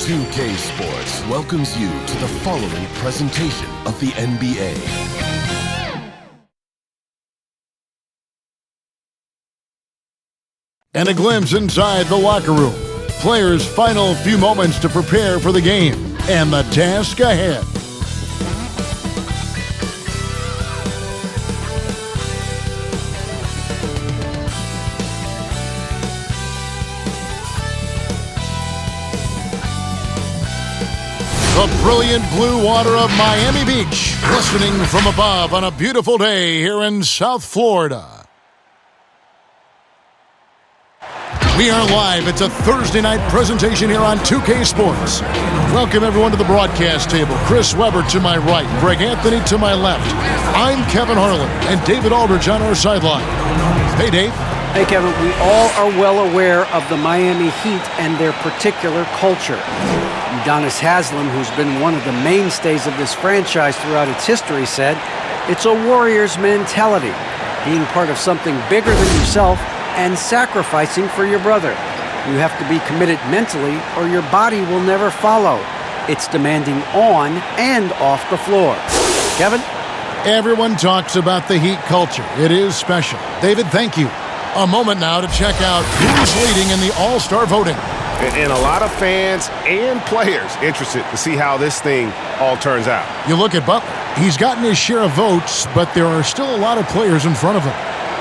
2K Sports welcomes you to the following presentation of the NBA. And a glimpse inside the locker room. Players' final few moments to prepare for the game and the task ahead. The brilliant blue water of Miami Beach, glistening from above on a beautiful day here in South Florida. We are live. It's a Thursday night presentation here on 2K Sports. Welcome everyone to the broadcast table. Chris Webber to my right, Greg Anthony to my left. I'm Kevin Harlan and David Aldridge on our sideline. Hey, Dave. Hey, Kevin. We all are well aware of the Miami Heat and their particular culture. Udonis Haslem, who's been one of the mainstays of this franchise throughout its history, said, "It's a warrior's mentality, being part of something bigger than yourself and sacrificing for your brother. You have to be committed mentally or your body will never follow. It's demanding on and off the floor." Kevin? Everyone talks about the Heat culture. It is special. David, thank you. A moment now to check out who's leading in the All-Star voting. And a lot of fans and players interested to see how this thing all turns out. You look at Butler. He's gotten his share of votes, but there are still a lot of players in front of him.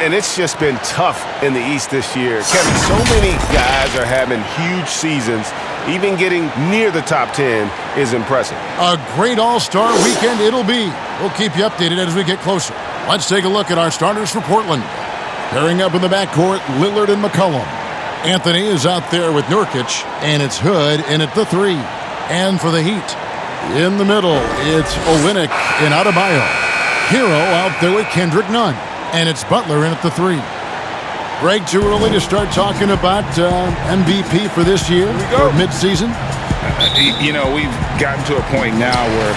And it's just been tough in the East this year. Kevin, so many guys are having huge seasons. Even getting near the top 10 is impressive. A great All-Star weekend it'll be. We'll keep you updated as we get closer. Let's take a look at our starters for Portland. Pairing up in the backcourt, Lillard and McCollum. Anthony is out there with Nurkic, and it's Hood in at the 3. And for the Heat, in the middle, it's Olynyk and Adebayo. Hero out there with Kendrick Nunn, and it's Butler in at the 3. Greg, too early to start talking about MVP for this year or midseason? You know, we've gotten to a point now where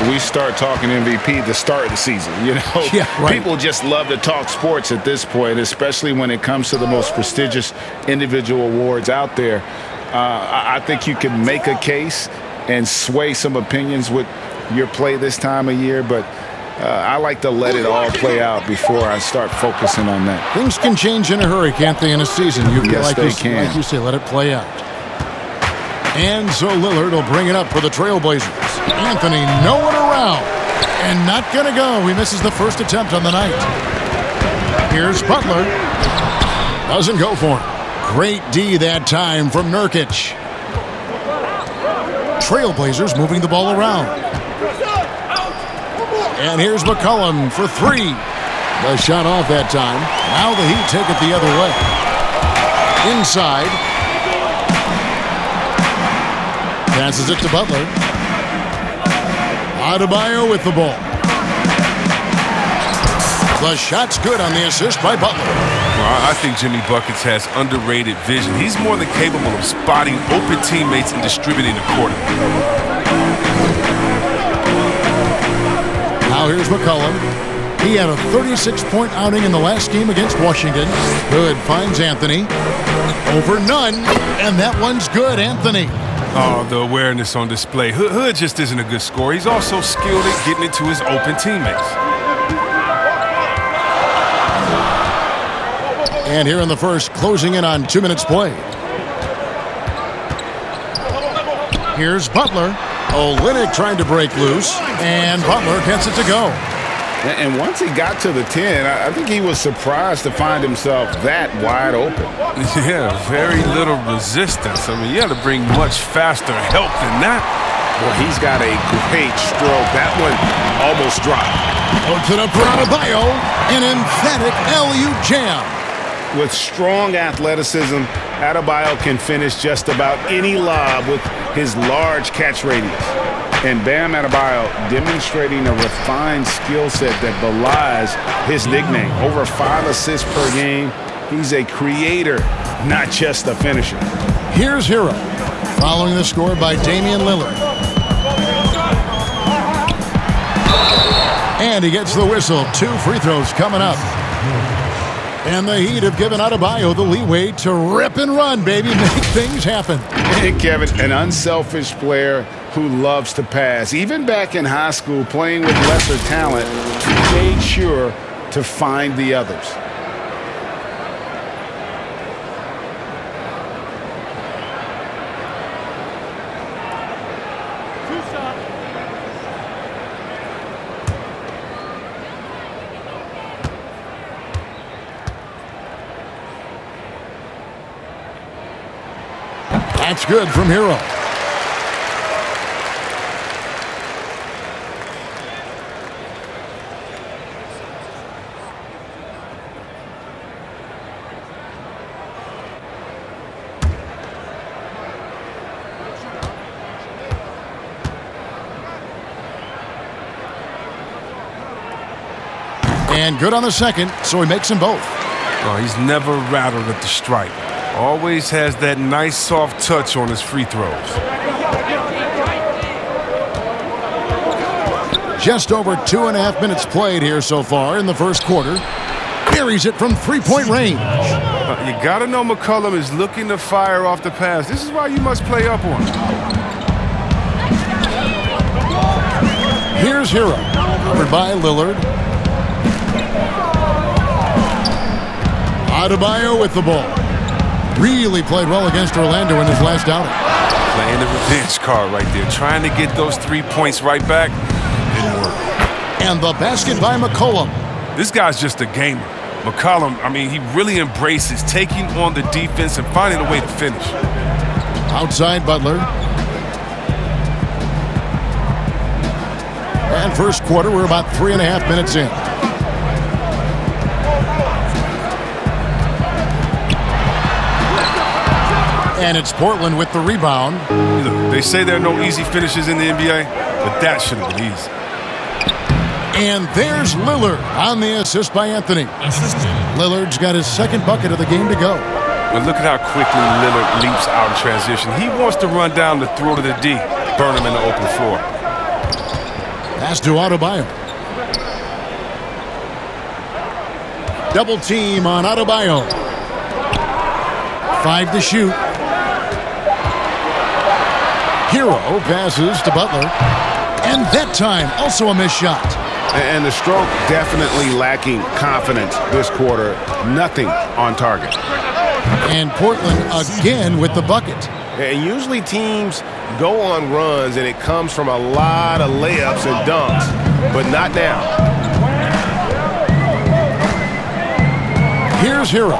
we start talking MVP at the start of the season. You know, yeah, right. People just love to talk sports at this point, especially when it comes to the most prestigious individual awards out there. I think you can make a case and sway some opinions with your play this time of year, but I like to let it all play out before I start focusing on that. Things can change in a hurry, can't they, in a season? Yes, they can. Like you say, let it play out. And so Lillard will bring it up for the Trailblazers. Anthony nowhere around and not going to go. He misses the first attempt on the night. Here's Butler. Doesn't go for him. Great D that time from Nurkic. Trailblazers moving the ball around. And here's McCollum for 3. The shot off that time. Now the Heat take it the other way. Inside. Passes it to Butler. Adebayo with the ball. The shot's good on the assist by Butler. Well, I think Jimmy Buckets has underrated vision. He's more than capable of spotting open teammates and distributing accordingly. Now here's McCollum. He had a 36-point outing in the last game against Washington. Hood finds Anthony. Over Nunn, and that one's good, Anthony. Oh, the awareness on display. Hood just isn't a good scorer. He's also skilled at getting it to his open teammates. And here in the first, closing in on 2 minutes played. Here's Butler. Olynyk trying to break loose, and Butler gets it to go. And once he got to the 10, I think he was surprised to find himself that wide open. Yeah, very little resistance. I mean, you got to bring much faster help than that. Well, he's got a great stroke. That one almost dropped. Puts it up for Adebayo. An emphatic LU jam. With strong athleticism, Adebayo can finish just about any lob with his large catch radius. And Bam Adebayo demonstrating a refined skill set that belies his nickname. Over 5 assists per game. He's a creator, not just a finisher. Here's Hero, following the score by Damian Lillard. And he gets the whistle. 2 free throws coming up. And the Heat have given Adebayo the leeway to rip and run, baby. Make things happen. And Kevin, an unselfish player who loves to pass. Even back in high school, playing with lesser talent, he made sure to find the others. That's good from Hero. And good on the second, so he makes them both. Oh, he's never rattled at the stripe. Always has that nice soft touch on his free throws. Just over 2.5 minutes played here so far in the first quarter. Buries it from three-point range. You got to know McCollum is looking to fire off the pass. This is why you must play up on him. Here's Hero, covered by Lillard. Adebayo with the ball. Really played well against Orlando in his last outing. Playing the revenge card right there. Trying to get those 3 points right back. Didn't work. And the basket by McCollum. This guy's just a gamer. McCollum, I mean, he really embraces taking on the defense and finding a way to finish. Outside Butler. And first quarter, we're about 3.5 minutes in. And it's Portland with the rebound. They say there are no easy finishes in the NBA, but that should have been easy. And there's Lillard on the assist by Anthony. Lillard's got his second bucket of the game to go. But look at how quickly Lillard leaps out in transition. He wants to run down the throat of the D, burn him in the open floor. Pass to Adebayo. Double team on Adebayo. 5 to shoot. Hero passes to Butler. And that time, also a missed shot. And the stroke definitely lacking confidence this quarter. Nothing on target. And Portland again with the bucket. And usually teams go on runs and it comes from a lot of layups and dunks, but not now. Here's Hero.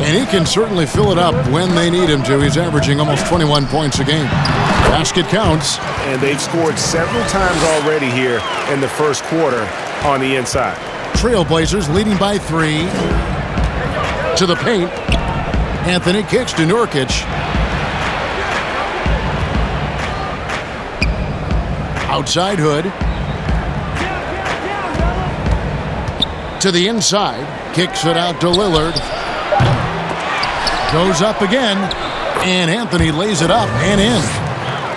And he can certainly fill it up when they need him to. He's averaging almost 21 points a game. Basket counts. And they've scored several times already here in the first quarter on the inside. Trailblazers leading by 3. To the paint. Anthony kicks to Nurkic. Outside Hood. To the inside. Kicks it out to Lillard. Goes up again. And Anthony lays it up and in.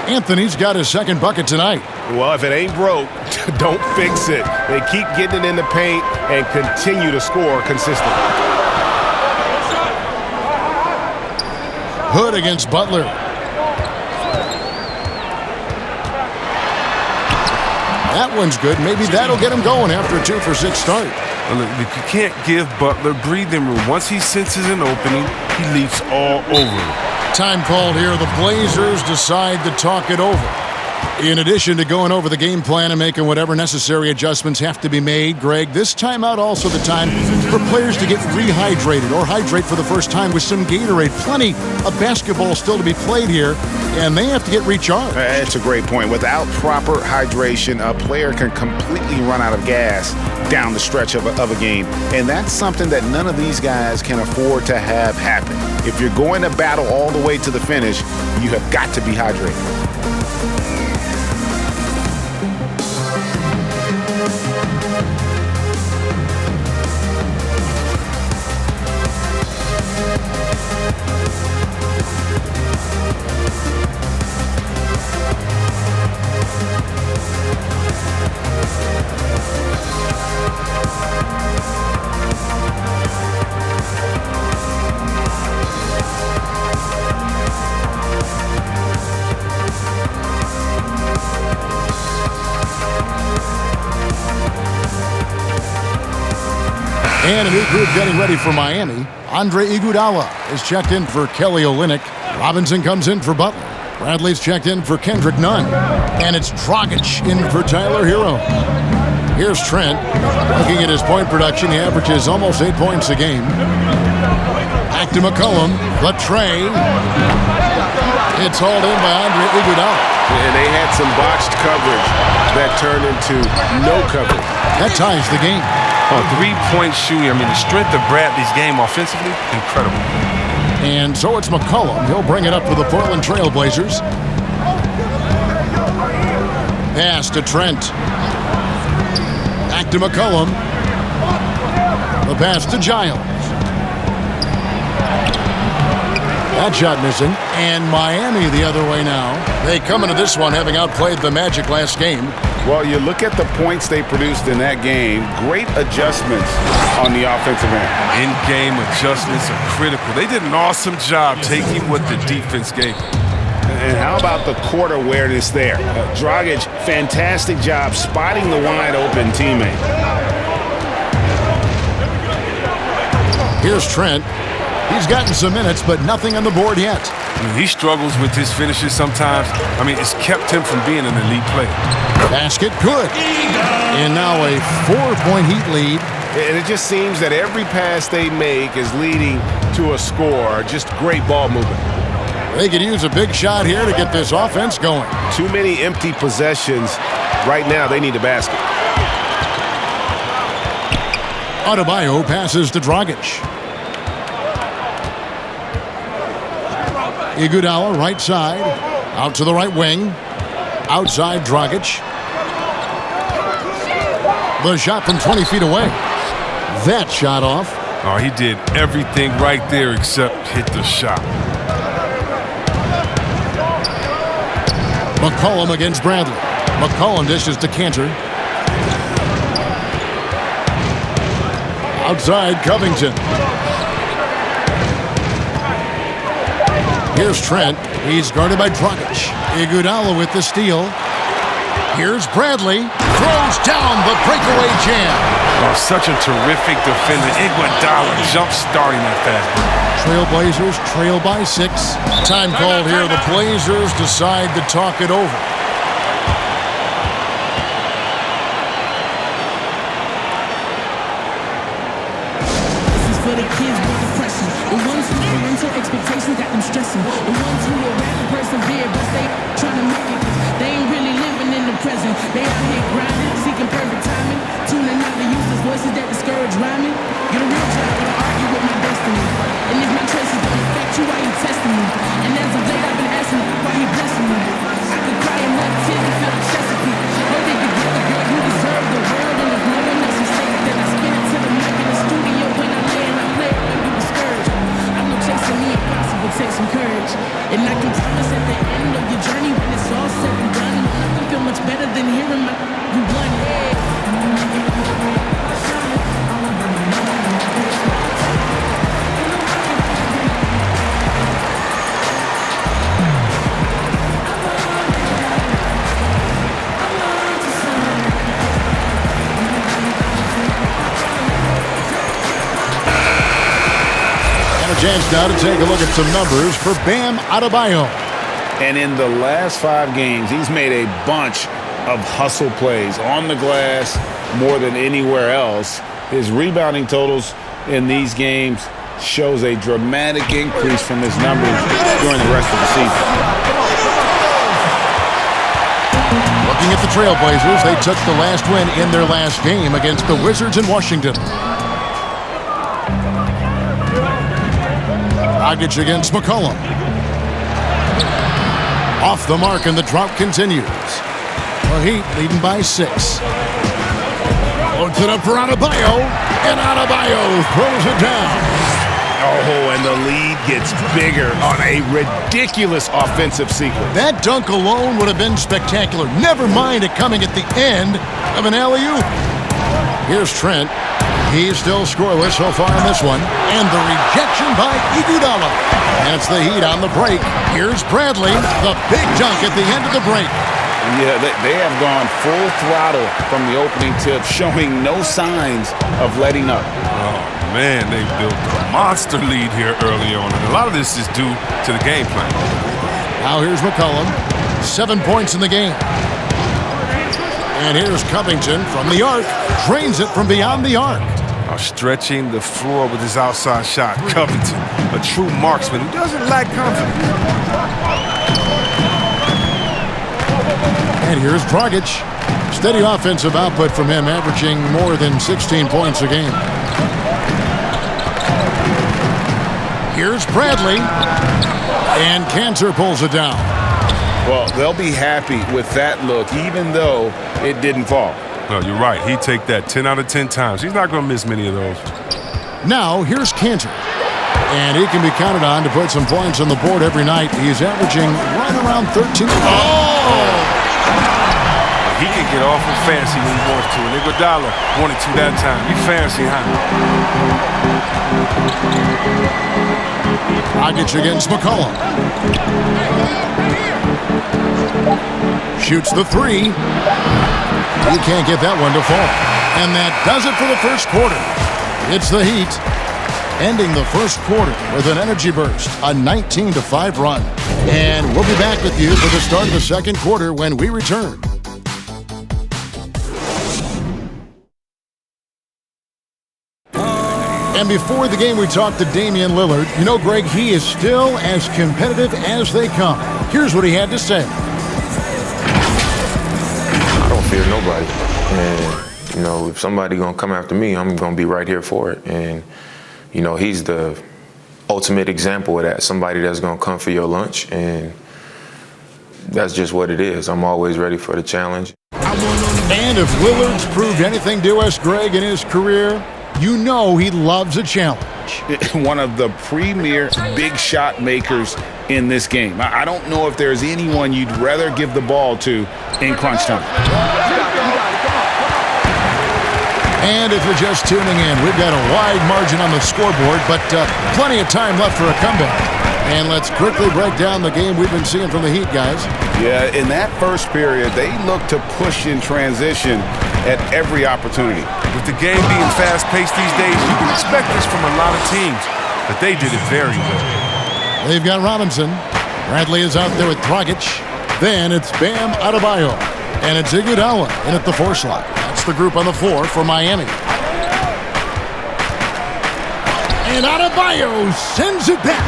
Anthony's got his second bucket tonight. Well, if it ain't broke, don't fix it. They keep getting it in the paint and continue to score consistently. Hood against Butler. That one's good. Maybe that'll get him going after a 2 for 6 start. Well, look, you can't give Butler breathing room. Once he senses an opening, he leaps all over it. Time called here. The Blazers decide to talk it over. In addition to going over the game plan and making whatever necessary adjustments have to be made, Greg, this timeout also the time for players to get rehydrated or hydrate for the first time with some Gatorade. Plenty of basketball still to be played here, and they have to get recharged. That's a great point. Without proper hydration, a player can completely run out of gas down the stretch of a game. And that's something that none of these guys can afford to have happen. If you're going to battle all the way to the finish, you have got to be hydrated. And a new group getting ready for Miami. Andre Iguodala is checked in for Kelly Olynyk. Robinson comes in for Butler. Bradley's checked in for Kendrick Nunn. And it's Dragic in for Tyler Hero. Here's Trent. Looking at his point production, he averages almost 8 points a game. Back to McCollum. The tray. It's hauled in by Andre Iguodala. And they had some botched coverage that turned into no coverage. That ties the game. Three-point shooting. I mean, the strength of Bradley's game offensively, incredible. And so it's McCollum. He'll bring it up for the Portland Trail Blazers. Pass to Trent. Back to McCollum. The pass to Giles. That shot missing. And Miami the other way now. They come into this one having outplayed the Magic last game. Well, you look at the points they produced in that game. Great adjustments on the offensive end. In-game adjustments are critical. They did an awesome job taking what the defense gave them. And how about the court awareness there? Dragic, fantastic job spotting the wide-open teammate. Here's Trent. He's gotten some minutes, but nothing on the board yet. I mean, he struggles with his finishes sometimes. I mean, it's kept him from being an elite player. Basket, good. And now a 4-point Heat lead. And it just seems that every pass they make is leading to a score. Just great ball movement. They could use a big shot here to get this offense going. Too many empty possessions. Right now, they need a basket. Adebayo passes to Dragic. Iguodala, right side. Out to the right wing. Outside Dragic. The shot from 20 feet away. That shot off. Oh, he did everything right there except hit the shot. McCollum against Bradley. McCollum dishes to Cantor. Outside Covington. Here's Trent. He's guarded by Dragic. Iguodala with the steal. Here's Bradley. Throws down the breakaway jam. Oh, such a terrific defender. Iguodala jump-starting that fast break. Trailblazers trail by 6. Time called here. The Blazers decide to talk it over. This is for the kids with depression. The ones who parental expectations got them stressing. The ones who are rather persevere, but they trying to make it. They ain't really living in the present. They out here grinding, seeking perfect timing. Tuning out the useless voices that discourage rhyming. Get a real job, but I argue with my destiny. And if my choices don't affect you, why you testing me? And as of late, I've been asking why he blessing me. I could cry and let tears and feel the Chesapeake. Hold it together, girl, you deserve the world. And if no one else is safe, then I spin it to the mic in the studio. When I lay and I play, I don't be discouraged. I know chasing me impossible, take some courage. And I can promise at the end of your journey, when it's all said and done, nothing feel much better than hearing my you won. Chance now to take a look at some numbers for Bam Adebayo. And in the last 5 games, he's made a bunch of hustle plays on the glass more than anywhere else. His rebounding totals in these games shows a dramatic increase from his numbers during the rest of the season. Looking at the Trailblazers, they took the last win in their last game against the Wizards in Washington. Dragic against McCollum. Off the mark, and the drought continues. The Heat leading by 6. Loads it up for Adebayo, and Adebayo throws it down. Oh, and the lead gets bigger on a ridiculous offensive sequence. That dunk alone would have been spectacular. Never mind it coming at the end of an alley-oop. Here's Trent. He's still scoreless so far in this one. And the rejection by Iguodala. That's the Heat on the break. Here's Bradley. The big dunk at the end of the break. Yeah, they have gone full throttle from the opening tip, showing no signs of letting up. Oh, man, they built a monster lead here early on, and a lot of this is due to the game plan. Now here's McCollum. 7 points in the game. And here's Covington from the arc. Drains it from beyond the arc. Stretching the floor with his outside shot. Covington, a true marksman who doesn't lack confidence. And here's Dragic. Steady offensive output from him, averaging more than 16 points a game. Here's Bradley. And Cantor pulls it down. Well, they'll be happy with that look, even though it didn't fall. No, you're right. He'd take that 10 out of 10 times. He's not going to miss many of those. Now, here's Cantor. And he can be counted on to put some points on the board every night. He's averaging right around 13. Oh! He can get awful fancy when he wants to. And Iguodala wanted to that time. He fancy, huh? Dragic against McCollum. Shoots the three. He can't get that one to fall. And that does it for the first quarter. It's the Heat ending the first quarter with an energy burst, a 19-5 run. And we'll be back with you for the start of the second quarter when we return. And before the game, we talked to Damian Lillard. You know, Greg, he is still as competitive as they come. Here's what he had to say. I don't fear nobody. And, you know, if somebody going to come after me, I'm going to be right here for it. And, you know, he's the ultimate example of that, somebody that's going to come for your lunch. And that's just what it is. I'm always ready for the challenge. And if Lillard's proved anything to us, Greg, in his career, you know he loves a challenge. One of the premier big shot makers in this game. I don't know if there's anyone you'd rather give the ball to in crunch time. And if you're just tuning in, we've got a wide margin on the scoreboard, but plenty of time left for a comeback. And let's quickly break down the game we've been seeing from the Heat, guys. Yeah, in that first period, they looked to push in transition at every opportunity. With the game being fast-paced these days, you can expect this from a lot of teams, but they did it very well. They've got Robinson. Bradley is out there with Dragic. Then it's Bam Adebayo. And it's Iguodala in at the 4 slot. That's the group on the floor for Miami. And Adebayo sends it back.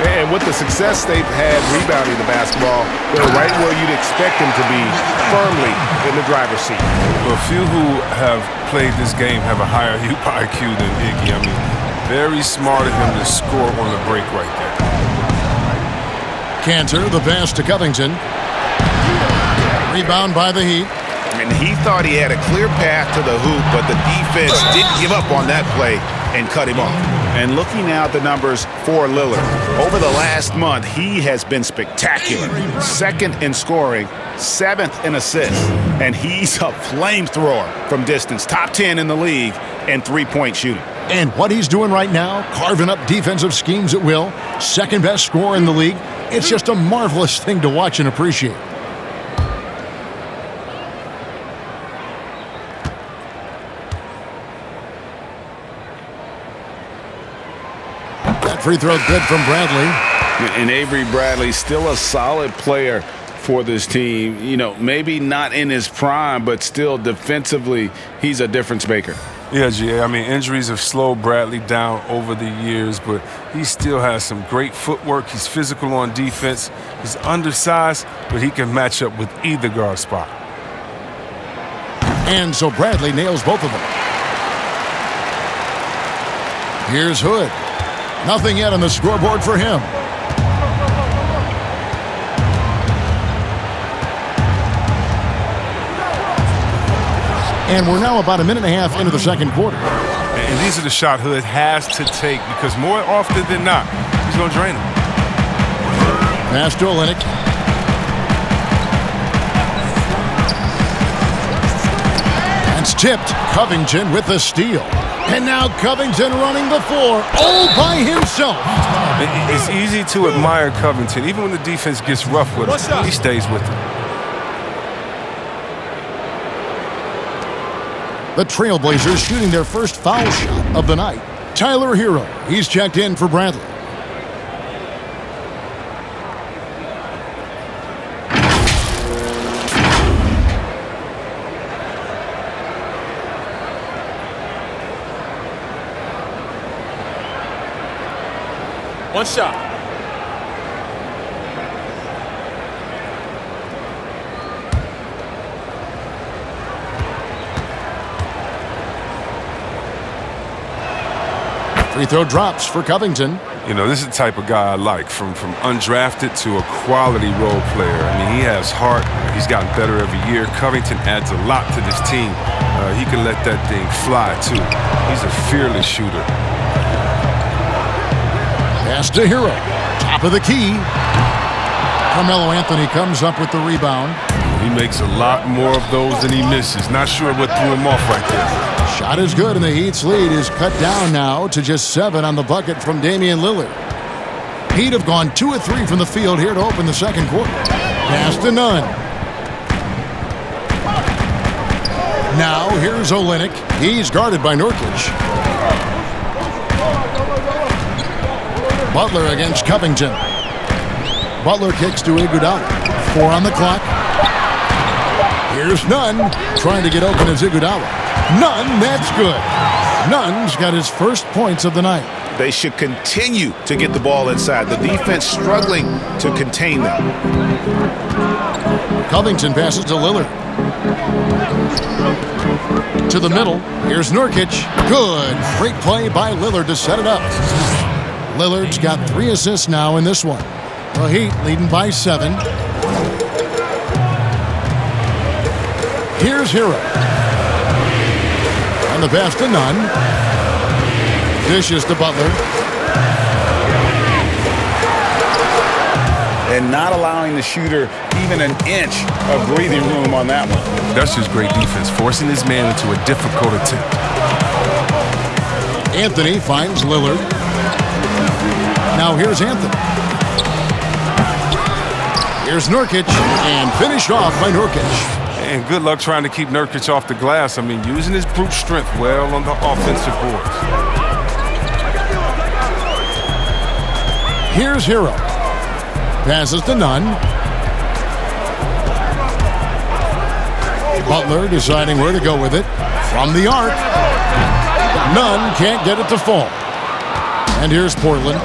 And with the success they've had rebounding the basketball, they're right where you'd expect them to be, firmly in the driver's seat. Well, a few who have played this game have a higher IQ than Iggy. I mean, very smart of him to score on the break right there. Cantor, the pass to Covington. Rebound by the Heat. I mean, he thought he had a clear path to the hoop, but the defense didn't give up on that play and cut him off. And looking now at the numbers for Lillard, over the last month, he has been spectacular. 2nd in scoring, 7th in assists, and he's a flamethrower from distance. Top 10 in the league in three-point shooting. And what he's doing right now, carving up defensive schemes at will, 2nd best scorer in the league, it's just a marvelous thing to watch and appreciate. Free throw good from Bradley. And Avery Bradley's still a solid player for this team. You know, maybe not in his prime, but still defensively, he's a difference maker. Yeah, G.A. I mean, injuries have slowed Bradley down over the years, but he still has some great footwork. He's physical on defense. He's undersized, but he can match up with either guard spot. And so Bradley nails both of them. Here's Hood. Nothing yet on the scoreboard for him. And we're now about a minute and a half into the second quarter. And these are the shot Hood has to take because more often than not, he's going to drain them. Pass to Olynyk. That's tipped. Covington with the steal. And now Covington running the floor all by himself. It's easy to admire Covington. Even when the defense gets rough with him, he stays with him. The Trailblazers shooting their first foul shot of the night. Tyler Hero, he's checked in for Bradley. One shot. Free throw drops for Covington. You know, this is the type of guy I like, from undrafted to a quality role player. I mean, he has heart. He's gotten better every year. Covington adds a lot to this team. He can let that thing fly, too. He's a fearless shooter. Pass to Hero. Top of the key. Carmelo Anthony comes up with the rebound. He makes a lot more of those than he misses. Not sure what threw him off right there. Shot is good, and the Heat's lead is cut down now to just 7 on the bucket from Damian Lillard. Heat have gone 2 of 3 from the field here to open the second quarter. Pass to Nunn. Now here's Olynyk. He's guarded by Nurkic. Butler against Covington. Butler kicks to Iguodala. 4 on the clock. Here's Nunn trying to get open as Iguodala. Nunn, that's good. Nunn's got his first points of the night. They should continue to get the ball inside. The defense struggling to contain them. Covington passes to Lillard. To the middle. Here's Nurkic. Good. Great play by Lillard to set it up. Lillard's got 3 assists now in this one. The Heat leading by 7. Here's Hero. And the pass to Nunn. Dishes to Butler. And not allowing the shooter even an inch of breathing room on that one. That's just great defense, forcing his man into a difficult attempt. Anthony finds Lillard. Now here's Anthony. Here's Nurkic, and finished off by Nurkic. And good luck trying to keep Nurkic off the glass. I mean, using his brute strength well on the offensive boards. Here's Hero. Passes to Nunn. Butler deciding where to go with it. From the arc. Nunn can't get it to fall. And here's Portland.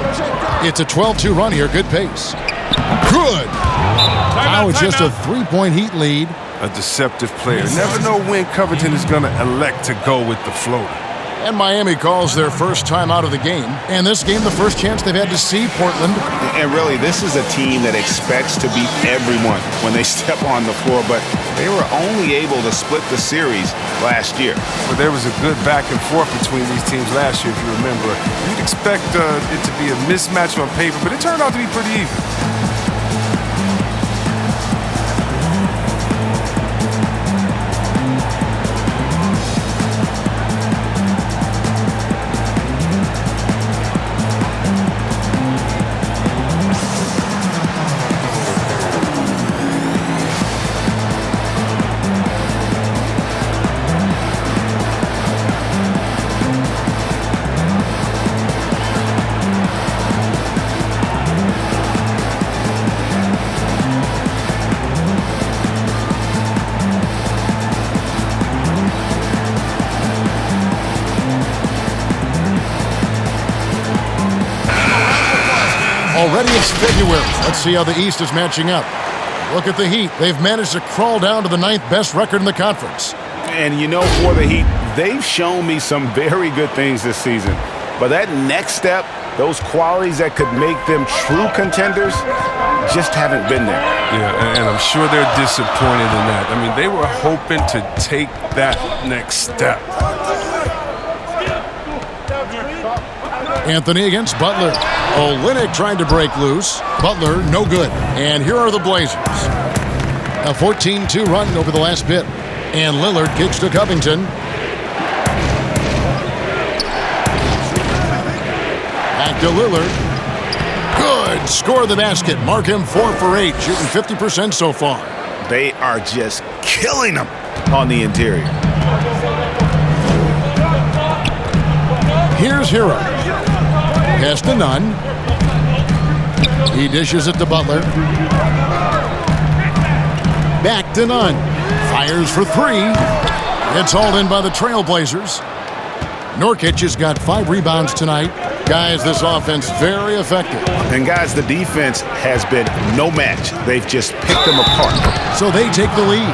It's a 12-2 run here. Good pace. Good. Now it's just a 3-point Heat lead. A deceptive player. Never know when Covington is going to elect to go with the floater. And Miami calls their first time out of the game. And this game, the first chance they've had to see Portland. And really, this is a team that expects to beat everyone when they step on the floor, but they were only able to split the series last year. But there was a good back and forth between these teams last year, if you remember. You'd expect it to be a mismatch on paper, but it turned out to be pretty even. Already it's February. Let's see how the East is matching up. Look at the Heat. They've managed to crawl down to the 9th best record in the conference. And you know, for the Heat, they've shown me some very good things this season. But that next step, those qualities that could make them true contenders, just haven't been there. Yeah, and I'm sure they're disappointed in that. I mean, they were hoping to take that next step. Anthony against Butler. Olynyk trying to break loose. Butler, no good. And here are the Blazers. A 14-2 run over the last bit. And Lillard kicks to Covington. Back to Lillard. Good. Score the basket. Mark him 4 for 8. Shooting 50% so far. They are just killing them on the interior. Here's Hero. Pass to Nunn. He dishes it to Butler. Back to Nunn. Fires for three. It's hauled in by the Trailblazers. Nurkic has got 5 rebounds tonight. Guys, this offense very effective. And guys, the defense has been no match. They've just picked them apart. So they take the lead.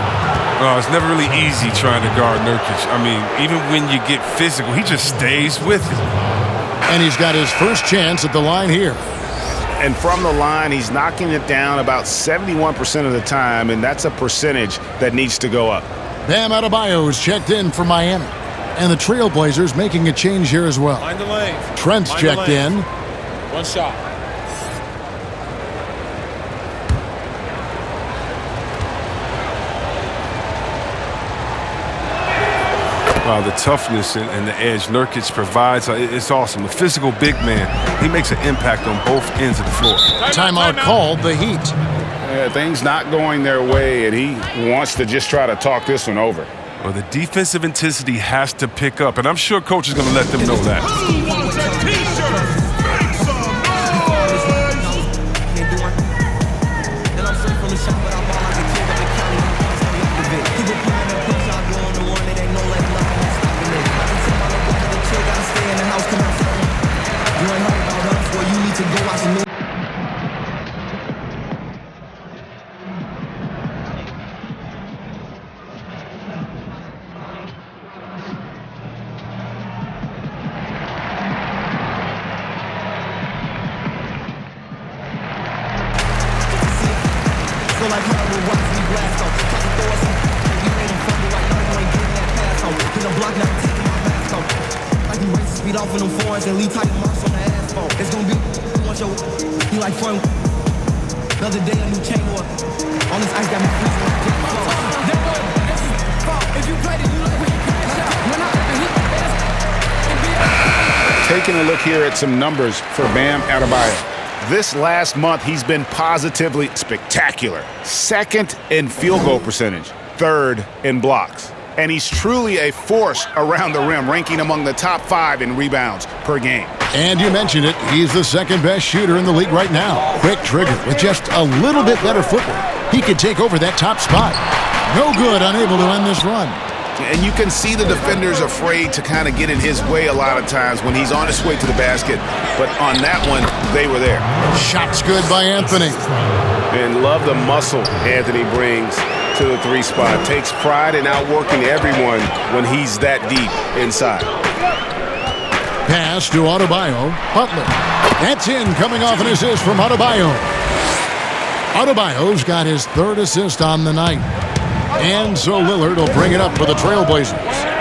It's never really easy trying to guard Nurkic. I mean, even when you get physical, he just stays with it. And he's got his first chance at the line here. And from the line, he's knocking it down about 71% of the time, and that's a percentage that needs to go up. Bam Adebayo is checked in for Miami. And the Trailblazers making a change here as well. Mind the lane. Trent's Mind checked in. One shot. Wow, the toughness and the edge Nurkic provides, it's awesome. The physical big man, he makes an impact on both ends of the floor. Timeout called, the Heat. Things not going their way, and he wants to just try to talk this one over. Well, the defensive intensity has to pick up, and I'm sure coach is going to let them know that. Taking a look here at some numbers for Bam Adebayo. This last month, he's been positively spectacular. 2nd in field goal percentage, 3rd in blocks. And he's truly a force around the rim, ranking among the top 5 in rebounds per game. And you mentioned it, he's the 2nd best shooter in the league right now. Quick trigger with just a little bit better footwork. He could take over that top spot. No good, unable to end this run. And you can see the defenders afraid to kind of get in his way a lot of times when he's on his way to the basket. But on that one, they were there. Shots good by Anthony. And love the muscle Anthony brings to the 3 spot. Takes pride in outworking everyone when he's that deep inside. Pass to Adebayo. Butler. That's in, coming off an assist from Adebayo. Adebayo's got his 3rd assist on the night. And so Lillard will bring it up for the Trailblazers.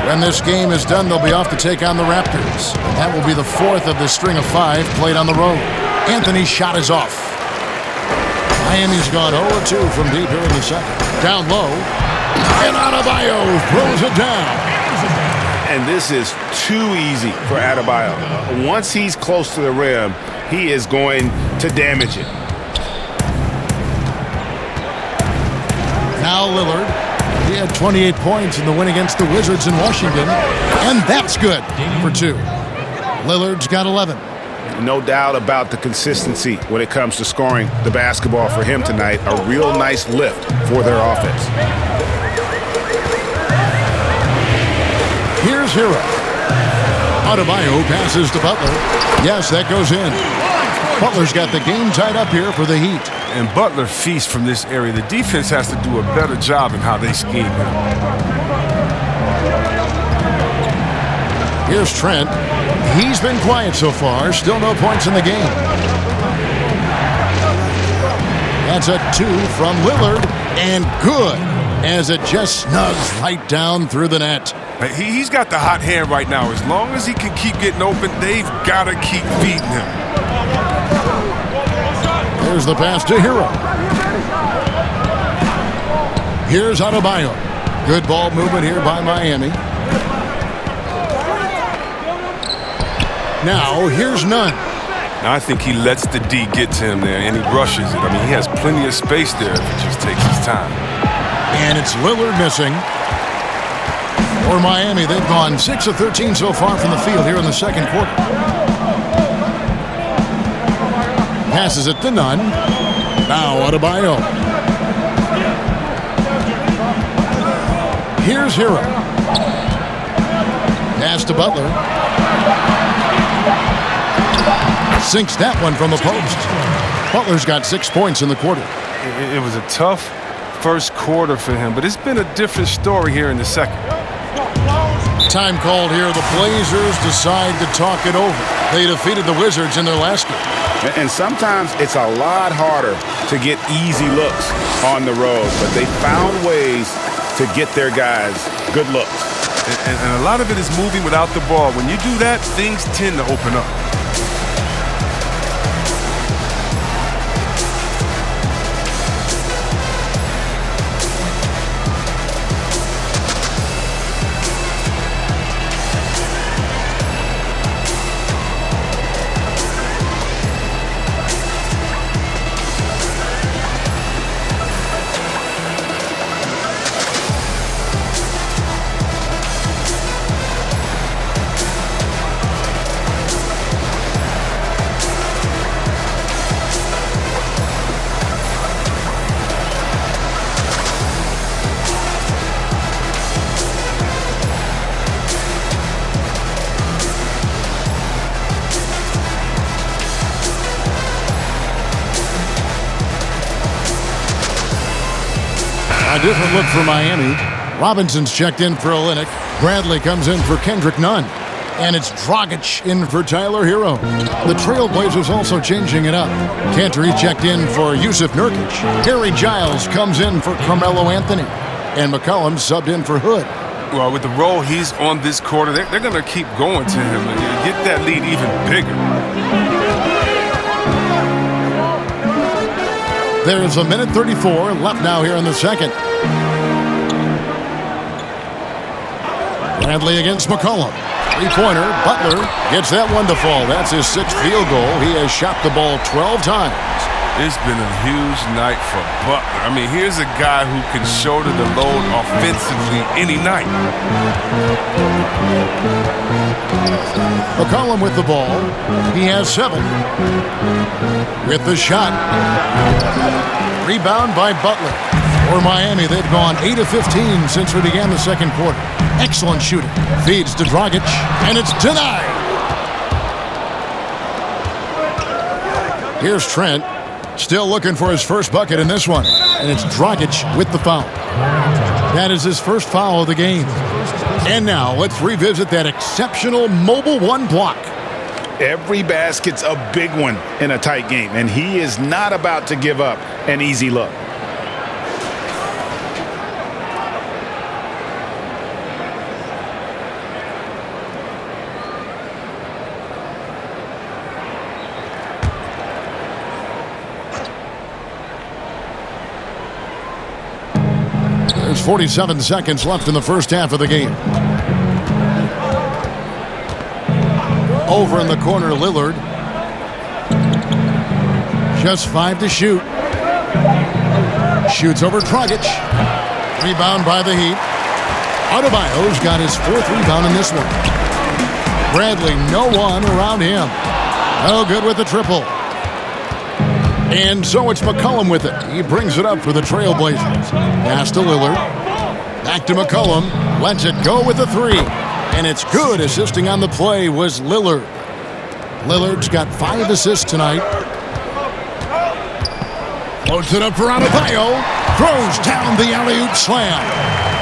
When this game is done, they'll be off to take on the Raptors. And that will be the 4th of the string of 5 played on the road. Anthony's shot is off. Miami's gone 0-2 from deep here in the 2nd. Down low. And Adebayo throws it down. And this is too easy for Adebayo. Once he's close to the rim, he is going to damage it. Now Lillard. He had 28 points in the win against the Wizards in Washington. And that's good for 2. Lillard's got 11. No doubt about the consistency when it comes to scoring the basketball for him tonight. A real nice lift for their offense. Here's Hero. Adebayo passes to Butler. Yes, that goes in. Butler's got the game tied up here for the Heat. And Butler feasts from this area. The defense has to do a better job in how they scheme him. Here's Trent. He's been quiet so far. Still no points in the game. That's a 2 from Lillard. And good, as it just snugs right down through the net. He's got the hot hand right now. As long as he can keep getting open, they've got to keep beating him. Here's the pass to Hero. Here's Adebayo. Good ball movement here by Miami. Now, here's Nunn. Now, I think he lets the D get to him there, and he rushes it. I mean, he has plenty of space there if he just takes his time. And it's Lillard missing. For Miami, they've gone 6 of 13 so far from the field here in the second quarter. Passes it to Nunn. Now Adebayo. Here's Hero. Pass to Butler. Sinks that one from the post. Butler's got 6 points in the quarter. It was a tough first quarter for him, but it's been a different story here in the second. Time called here. The Blazers decide to talk it over. They defeated the Wizards in their last game. And sometimes it's a lot harder to get easy looks on the road, but they found ways to get their guys good looks. And a lot of it is moving without the ball. When you do that, things tend to open up. A different look for Miami. Robinson's checked in for Olynyk. Bradley comes in for Kendrick Nunn. And it's Dragic in for Tyler Hero. The Trailblazers also changing it up. Cantor checked in for Yusuf Nurkic. Harry Giles comes in for Carmelo Anthony. And McCollum subbed in for Hood. Well, with the role he's on this quarter, they're going to keep going to him and get that lead even bigger. There's a minute 34 left now here in the second. Bradley against McCollum. Three-pointer. Butler gets that one to fall. That's his 6th field goal. He has shot the ball 12 times. It's been a huge night for Butler. I mean, here's a guy who can shoulder the load offensively any night. McCollum with the ball. He has 7. With the shot. Rebound by Butler. For Miami, they've gone 8 of 15 since we began the second quarter. Excellent shooting. Feeds to Dragic, and it's denied. Here's Trent. Still looking for his first bucket in this one. And it's Dragic with the foul. That is his first foul of the game. And now let's revisit that exceptional mobile one block. Every basket's a big one in a tight game, and he is not about to give up an easy look. There's 47 seconds left in the first half of the game. Over in the corner, Lillard. Just 5 to shoot. Shoots over Dragic. Rebound by the Heat. Adebayo's got his 4th rebound in this one. Bradley, no one around him. No good with the triple. And so it's McCollum with it. He brings it up for the Trailblazers. Pass to Lillard. Back to McCollum. Lets it go with the 3. And it's good. Assisting on the play was Lillard. Lillard's got 5 assists tonight. Floats it up for Adebayo. Throws down the alley-oop slam.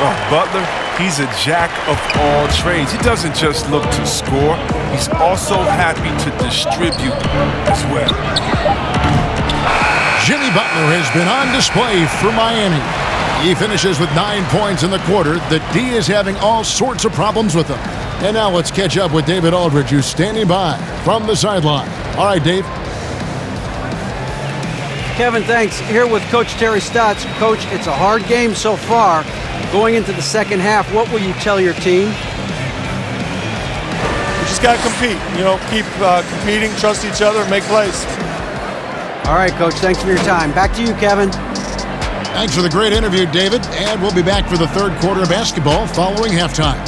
Oh, Butler, he's a jack of all trades. He doesn't just look to score. He's also happy to distribute as well. Jimmy Butler has been on display for Miami. He finishes with 9 points in the quarter. The D is having all sorts of problems with him. And now let's catch up with David Aldridge, who's standing by from the sideline. All right, Dave. Kevin, thanks. Here with Coach Terry Stotts. Coach, it's a hard game so far. Going into the second half, what will you tell your team? We just got to compete. Keep competing, trust each other, and make plays. All right, Coach. Thanks for your time. Back to you, Kevin. Thanks for the great interview, David. And we'll be back for the third quarter of basketball following halftime.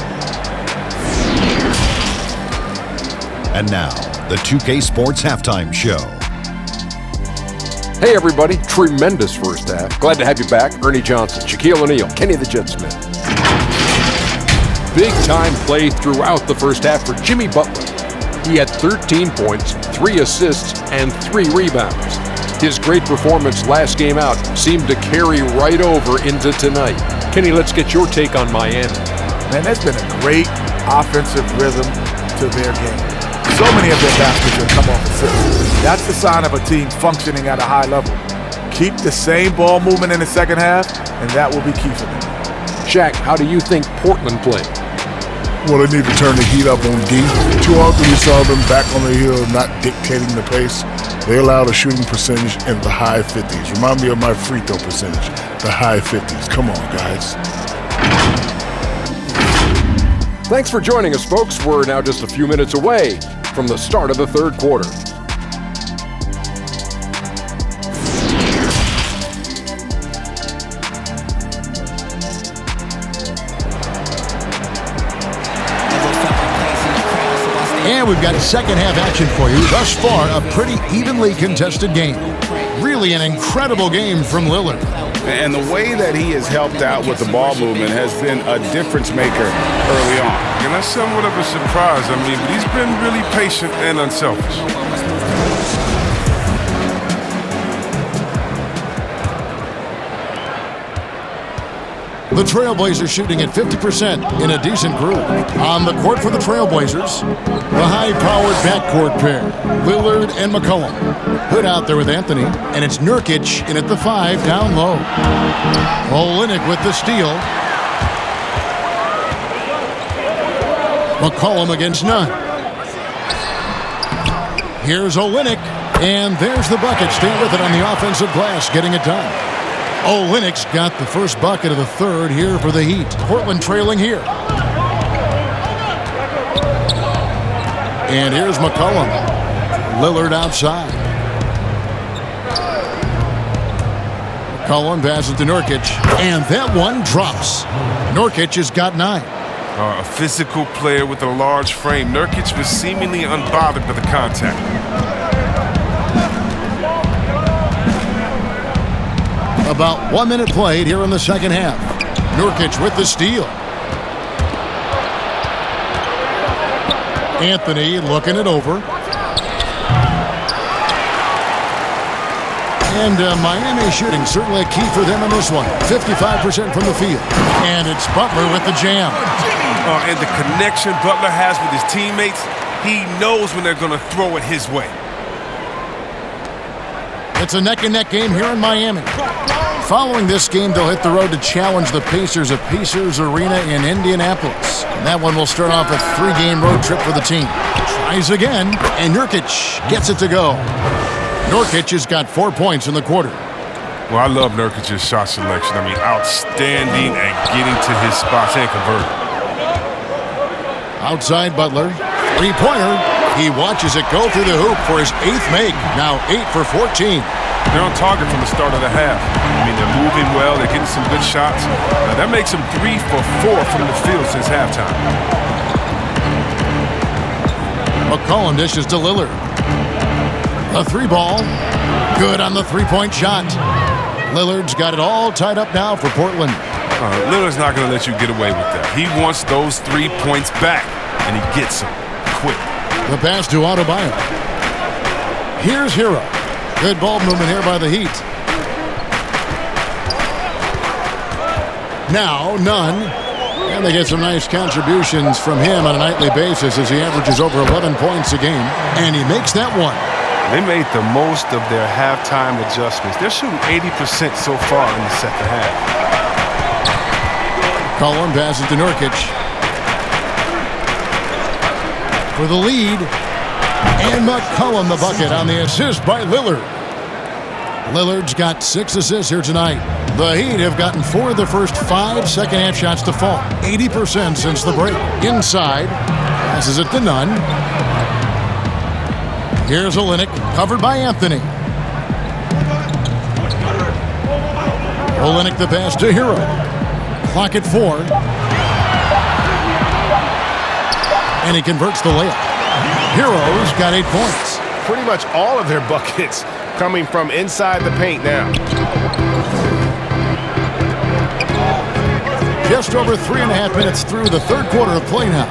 And now, the 2K Sports Halftime Show. Hey everybody, tremendous first half. Glad to have you back. Ernie Johnson, Shaquille O'Neal, Kenny the Jet Smith. Big time play throughout the first half for Jimmy Butler. He had 13 points, 3 assists, and 3 rebounds. His great performance last game out seemed to carry right over into tonight. Kenny, let's get your take on Miami. Man, there's been a great offensive rhythm to their game. So many of their baskets have come off assists. That's the sign of a team functioning at a high level. Keep the same ball movement in the second half, and that will be key for them. Shaq, how do you think Portland played? Well, they need to turn the heat up on D. Too often we saw them back on the hill, not dictating the pace. They allowed a shooting percentage in the high 50s. Remind me of my free throw percentage, the high 50s. Come on, guys. Thanks for joining us, folks. We're now just a few minutes away from the start of the third quarter. And we've got second half action for you. Thus far, a pretty evenly contested game. Really an incredible game from Lillard. And the way that he has helped out with the ball movement has been a difference maker early on. And that's somewhat of a surprise. I mean, but he's been really patient and unselfish. The Trailblazers shooting at 50% in a decent group. On the court for the Trailblazers, the high-powered backcourt pair, Lillard and McCollum. Hood out there with Anthony, and it's Nurkic in at the 5 down low. Olynyk with the steal. McCollum against none. Here's Olynyk, and there's the bucket. Stay with it on the offensive glass, getting it done. Olynyk's got the first bucket of the third here for the Heat. Portland trailing here. And here's McCollum. Lillard outside. McCollum passes to Nurkic, and that one drops. Nurkic has got 9. A physical player with a large frame. Nurkic was seemingly unbothered by the contact. About 1 minute played here in the second half. Nurkic with the steal. Anthony looking it over. And Miami shooting certainly a key for them in this one. 55% from the field. And it's Butler with the jam. And the connection Butler has with his teammates, he knows when they're going to throw it his way. It's a neck-and-neck game here in Miami. Following this game, they'll hit the road to challenge the Pacers at Pacers Arena in Indianapolis. And that one will start off a 3-game road trip for the team. Tries again, and Nurkic gets it to go. Nurkic has got 4 points in the quarter. Well, I love Nurkic's shot selection. I mean, outstanding at getting to his spots and converting. Outside Butler, 3-pointer. He watches it go through the hoop for his 8th make. Now 8 for 14. They're on target from the start of the half. I mean, they're moving well. They're getting some good shots. Now, that makes them 3 for 4 from the field since halftime. McCollum dishes to Lillard. A 3-ball. Good on the 3-point shot. Lillard's got it all tied up now for Portland. Lillard's not going to let you get away with that. He wants those 3 points back, and he gets them quick. The pass to Adebayo. Here's Hero. Good ball movement here by the Heat. Now, Nunn. And they get some nice contributions from him on a nightly basis as he averages over 11 points a game. And he makes that one. They made the most of their halftime adjustments. They're shooting 80% so far in the second half. Collin passes to Nurkic. For the lead. And McCollum the bucket on the assist by Lillard. Lillard's got 6 assists here tonight. The Heat have gotten 4 of the first 5 second-half shots to fall. 80% since the break. Inside. Passes it to Nunn. Here's Olynyk, covered by Anthony. Olynyk the pass to Hero. Clock at 4. And he converts the layup. Hero's got 8 points. Pretty much all of their buckets coming from inside the paint now. Just over 3.5 minutes through the third quarter of play now.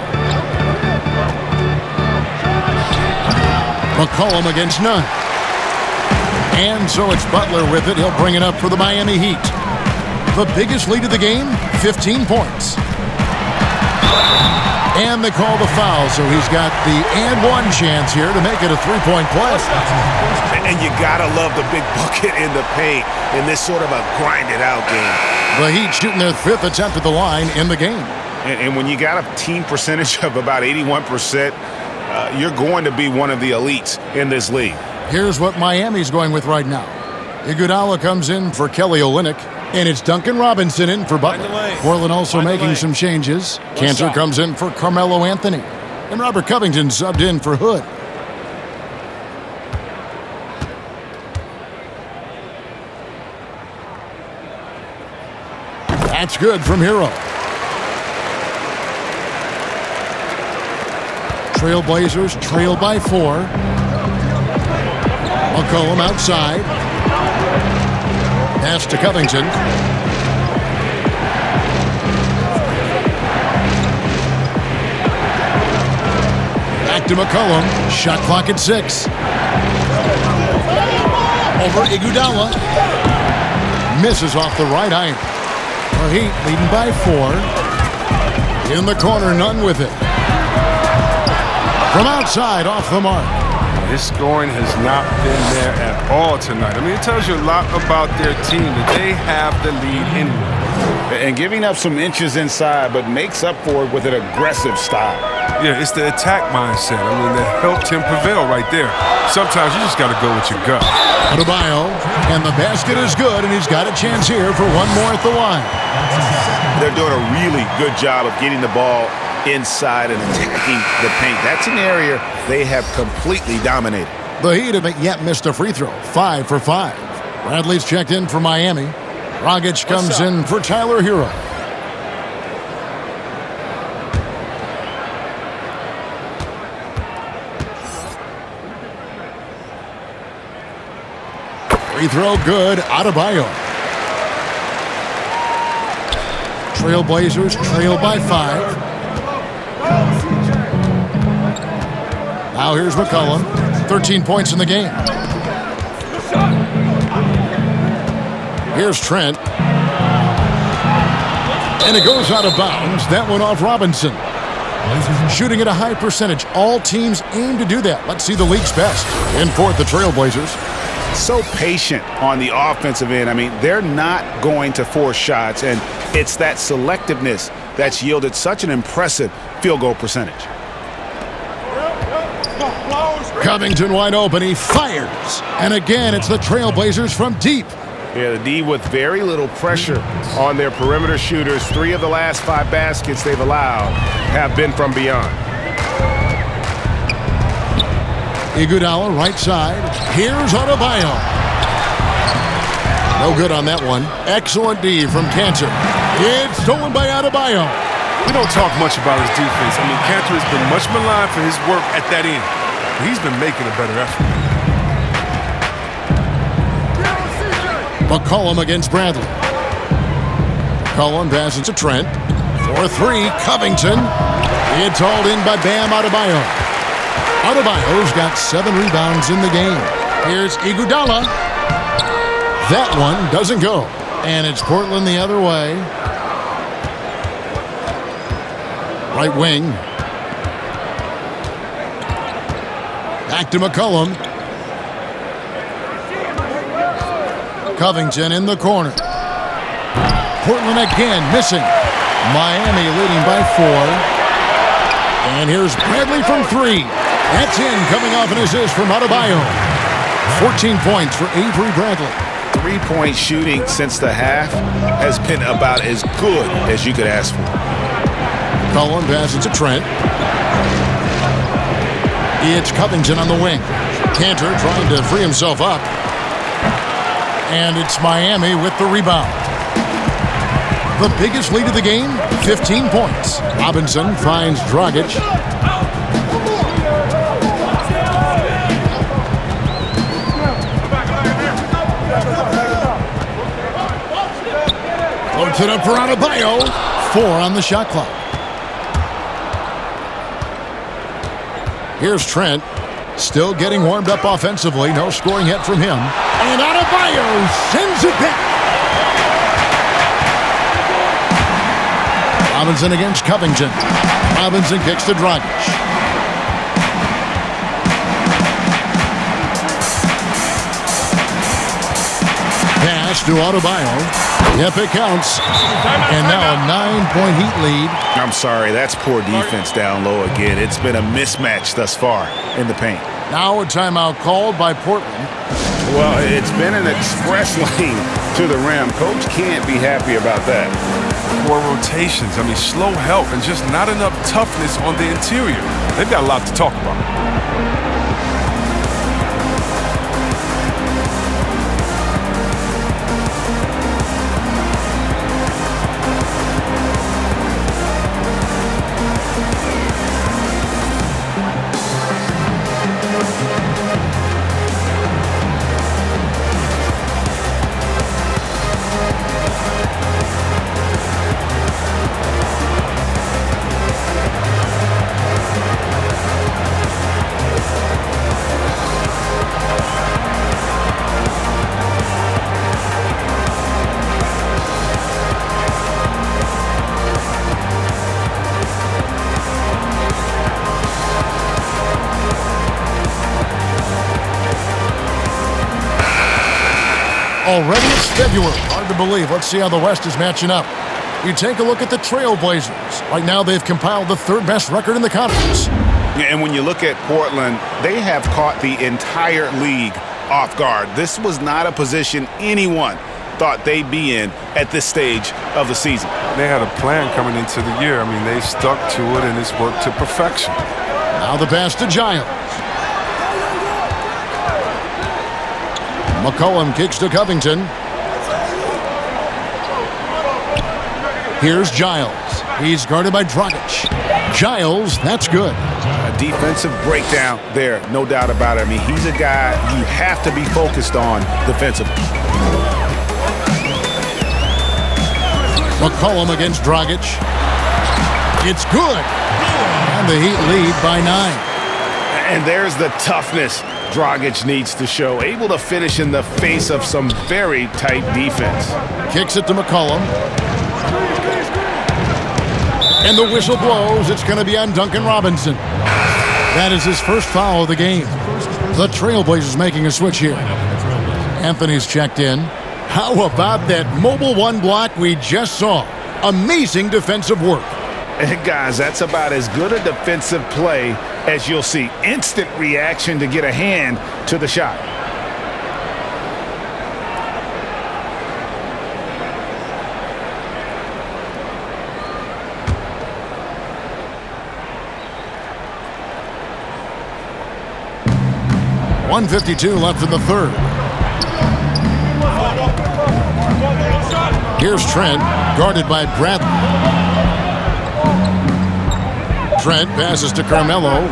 McCollum against none. And so it's Butler with it. He'll bring it up for the Miami Heat. The biggest lead of the game, 15 points. And they call the foul, so he's got the and one chance here to make it a three-point play. And you gotta love the big bucket in the paint in this sort of a grinded-out game. The Heat shooting their 5th attempt at the line in the game. And when you got a team percentage of about 81%, you're going to be one of the elites in this league. Here's what Miami's going with right now. Iguodala comes in for Kelly Olynyk, and it's Duncan Robinson in for Butler. Portland also making some changes. Cantor comes in for Carmelo Anthony, and Robert Covington subbed in for Hood. That's good from Hero. Trailblazers trail by 4. McCollum outside. Pass to Covington. Back to McCollum. Shot clock at 6. Over Iguodala. Misses off the right iron. The Heat leading by 4. In the corner, none with it. From outside, off the mark. His scoring has not been there at all tonight. I mean, it tells you a lot about their team that they have the lead anyway. And giving up some inches inside, but makes up for it with an aggressive style. Yeah, it's the attack mindset. I mean, that helped him prevail right there. Sometimes you just got to go with your gut. Adebayo, and the basket is good, and he's got a chance here for one more at the line. They're doing a really good job of getting the ball inside and attacking the paint. That's an area they have completely dominated. The Heat haven't yet missed a free throw. 5 for 5. Bradley's checked in for Miami. Dragic comes in for Tyler Hero. Free throw good. Adebayo. Trailblazers trail by 5. Now here's McCollum. 13 points in the game. Here's Trent. And it goes out of bounds. That one off Robinson. Shooting at a high percentage. All teams aim to do that. Let's see the league's best. In fourth, the Trailblazers. So patient on the offensive end. I mean, they're not going to force shots, and it's that selectiveness that's yielded such an impressive field goal percentage. Covington wide open. He fires. And again, it's the Trailblazers from deep. Yeah, the D with very little pressure on their perimeter shooters. 3 of the last 5 baskets they've allowed have been from beyond. Iguodala right side. Here's Adebayo. No good on that one. Excellent D from Cantor. It's stolen by Adebayo. We don't talk much about his defense. I mean, Cantor has been much maligned for his work at that end. He's been making a better effort. McCollum against Bradley. McCollum passes to Trent. For 3, Covington. It's hauled in by Bam Adebayo. Adebayo's got 7 rebounds in the game. Here's Iguodala. That one doesn't go. And it's Portland the other way. Right wing. Back to McCollum. Covington in the corner. Portland again missing. Miami leading by 4. And here's Bradley from 3. That's in, coming off an assist from Adebayo. 14 points for Avery Bradley. 3-point shooting since the half has been about as good as you could ask for. Cullen passes to Trent. It's Covington on the wing. Cantor trying to free himself up. And it's Miami with the rebound. The biggest lead of the game, 15 points. Robinson finds Dragic. Loads it up for Adebayo. 4 on the shot clock. Here's Trent. Still getting warmed up offensively. No scoring yet from him. And Adebayo sends it back. Robinson against Covington. Robinson kicks to Dragic. Pass to Adebayo. Yep, it counts. And now a 9-point Heat lead. I'm sorry, that's poor defense down low again. It's been a mismatch thus far in the paint. Now a timeout called by Portland. Well, it's been an express lane to the rim. Coach can't be happy about that. Poor rotations. I mean, slow help and just not enough toughness on the interior. They've got a lot to talk about. Already it's February. Hard to believe. Let's see how the West is matching up. You take a look at the Trailblazers. Right now they've compiled the 3rd best record in the conference. Yeah, and when you look at Portland, they have caught the entire league off guard. This was not a position anyone thought they'd be in at this stage of the season. They had a plan coming into the year. I mean, they stuck to it and it's worked to perfection. Now the pass to Giles. McCollum kicks to Covington. Here's Giles. He's guarded by Dragic. Giles, that's good. A defensive breakdown there, no doubt about it. I mean, he's a guy you have to be focused on defensively. McCollum against Dragic. It's good. And the Heat lead by 9. And there's the toughness Dragic needs to show. Able to finish in the face of some very tight defense. Kicks it to McCollum. And the whistle blows. It's going to be on Duncan Robinson. That is his first foul of the game. The Trailblazers making a switch here. Anthony's checked in. How about that mobile 1 block we just saw? Amazing defensive work. And guys, that's about as good a defensive play as you'll see. Instant reaction to get a hand to the shot. .152 left in the 3rd. Here's Trent, guarded by Bradley. Trent passes to Carmelo.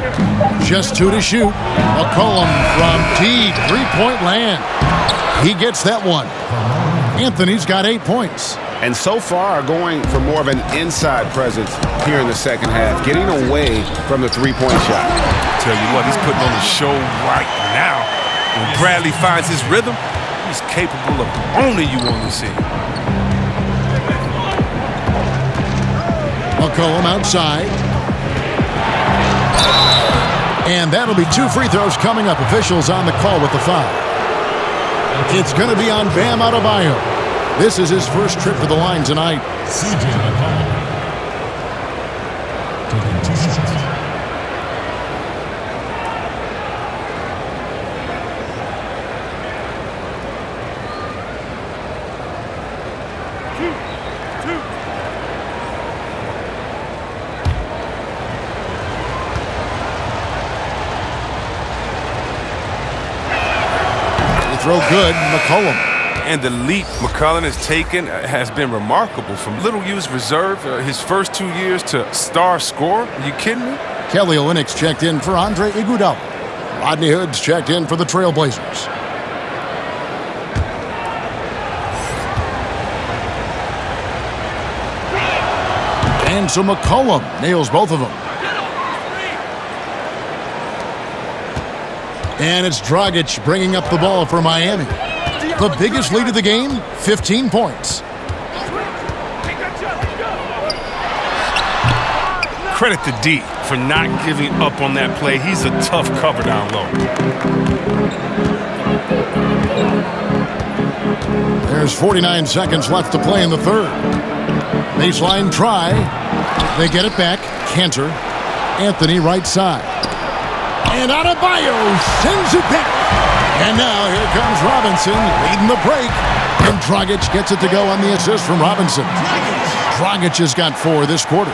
Just 2 to shoot. McCollum from deep 3-point land. He gets that one. Anthony's got 8 points. And so far going for more of an inside presence here in the second half. Getting away from the 3-point shot. Tell you what, he's putting on the show right now. When Bradley finds his rhythm, he's capable of owning you on the scene. McCollum outside. And that'll be 2 free throws coming up. Officials on the call with the foul. It's going to be on Bam Adebayo. This is his first trip to the line tonight. Taking 2 shots. Throw good, McCollum. And the leap McCullough has taken has been remarkable. From little used reserve his first 2 years to star scorer. Are you kidding me? Kelly Olynyk's checked in for Andre Iguodala. Rodney Hood's checked in for the Trailblazers. And so McCollum nails both of them. And it's Dragic bringing up the ball for Miami. The biggest lead of the game, 15 points. Credit to D for not giving up on that play. He's a tough cover down low. There's 49 seconds left to play in the third. Baseline try. They get it back. Cantor. Anthony right side. And Adebayo sends it back. And now here comes Robinson leading the break. And Dragic gets it to go on the assist from Robinson. Dragic has got 4 this quarter.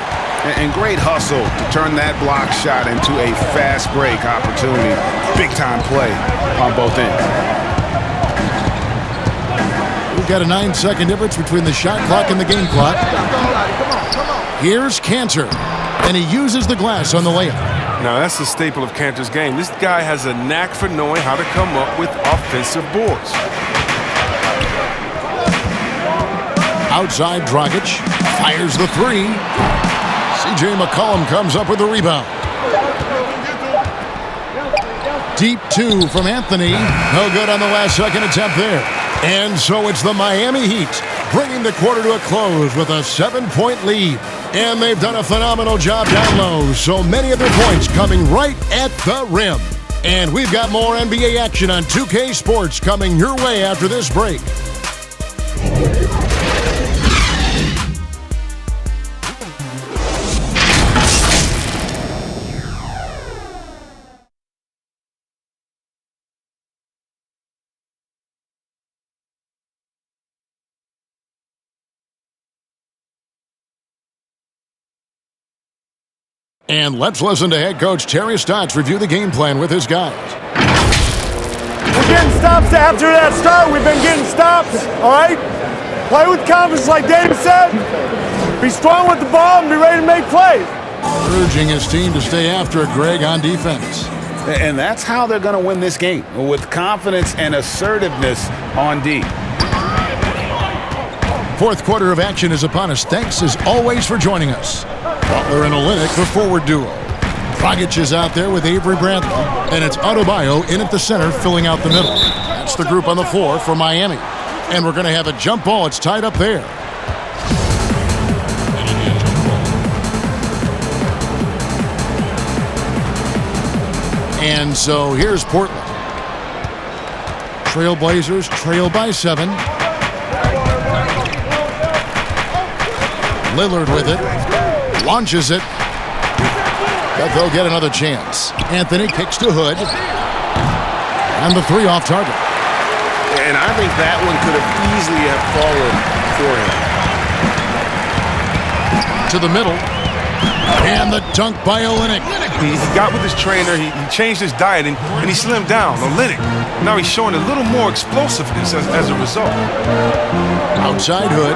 And great hustle to turn that block shot into a fast break opportunity. Big time play on both ends. We've got a 9-second difference between the shot clock and the game clock. Here's Cantor, and he uses the glass on the layup. Now, that's the staple of Cantor's game. This guy has a knack for knowing how to come up with offensive boards. Outside, Dragic fires the 3. C.J. McCollum comes up with the rebound. Deep 2 from Anthony. No good on the last second attempt there. And so it's the Miami Heat bringing the quarter to a close with a 7-point lead. And they've done a phenomenal job down low, so many of their points coming right at the rim. And we've got more NBA action on 2K Sports coming your way after this break. And let's listen to head coach Terry Stotts review the game plan with his guys. We're getting stops after that start. We've been getting stops, all right? Play with confidence like David said. Be strong with the ball and be ready to make plays. Urging his team to stay after it, Greg, on defense. And that's how they're going to win this game, with confidence and assertiveness on D. Fourth quarter of action is upon us. Thanks, as always, for joining us. Butler and Olynyk, the forward duo. Dragic is out there with Avery Bradley, and it's Adebayo in at the center, filling out the middle. That's the group on the floor for Miami. And we're going to have a jump ball. It's tied up there. And so here's Portland. Trailblazers trail by 7. Lillard with it. Launches it. But they'll get another chance. Anthony kicks to Hood. And the 3 off target. And I think that one could have easily have fallen for him. To the middle. And the dunk by Olynyk. He got with his trainer. He changed his diet, and he slimmed down. Olynyk. Now he's showing a little more explosiveness as a result. Outside Hood.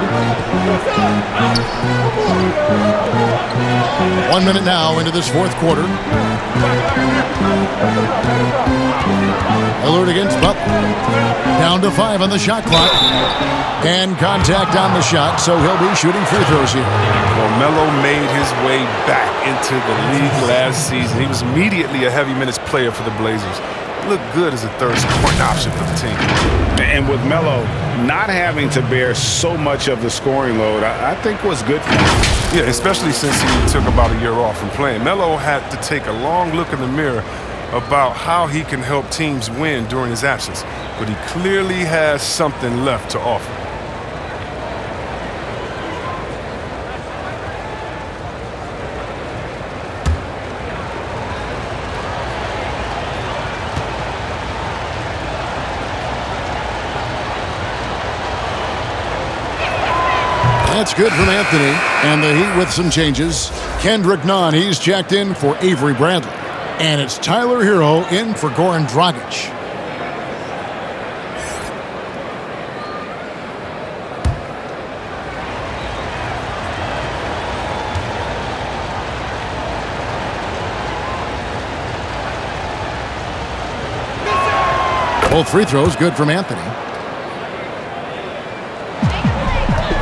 1 minute now into this fourth quarter. Lillard against Butler. Down to 5 on the shot clock. And contact on the shot, so he'll be shooting free throws here. Well, Melo made his way back into the league last season. He was immediately a heavy minutes player for the Blazers. Looked good as a third scoring option for the team. And with Melo not having to bear so much of the scoring load, I think was good for him. Yeah, especially since he took about a year off from playing. Melo had to take a long look in the mirror about how he can help teams win during his absence. But he clearly has something left to offer. That's good from Anthony. And the Heat with some changes. Kendrick Nunn, he's checked in for Avery Bradley. And it's Tyler Hero in for Goran Dragic. Both free throws good from Anthony.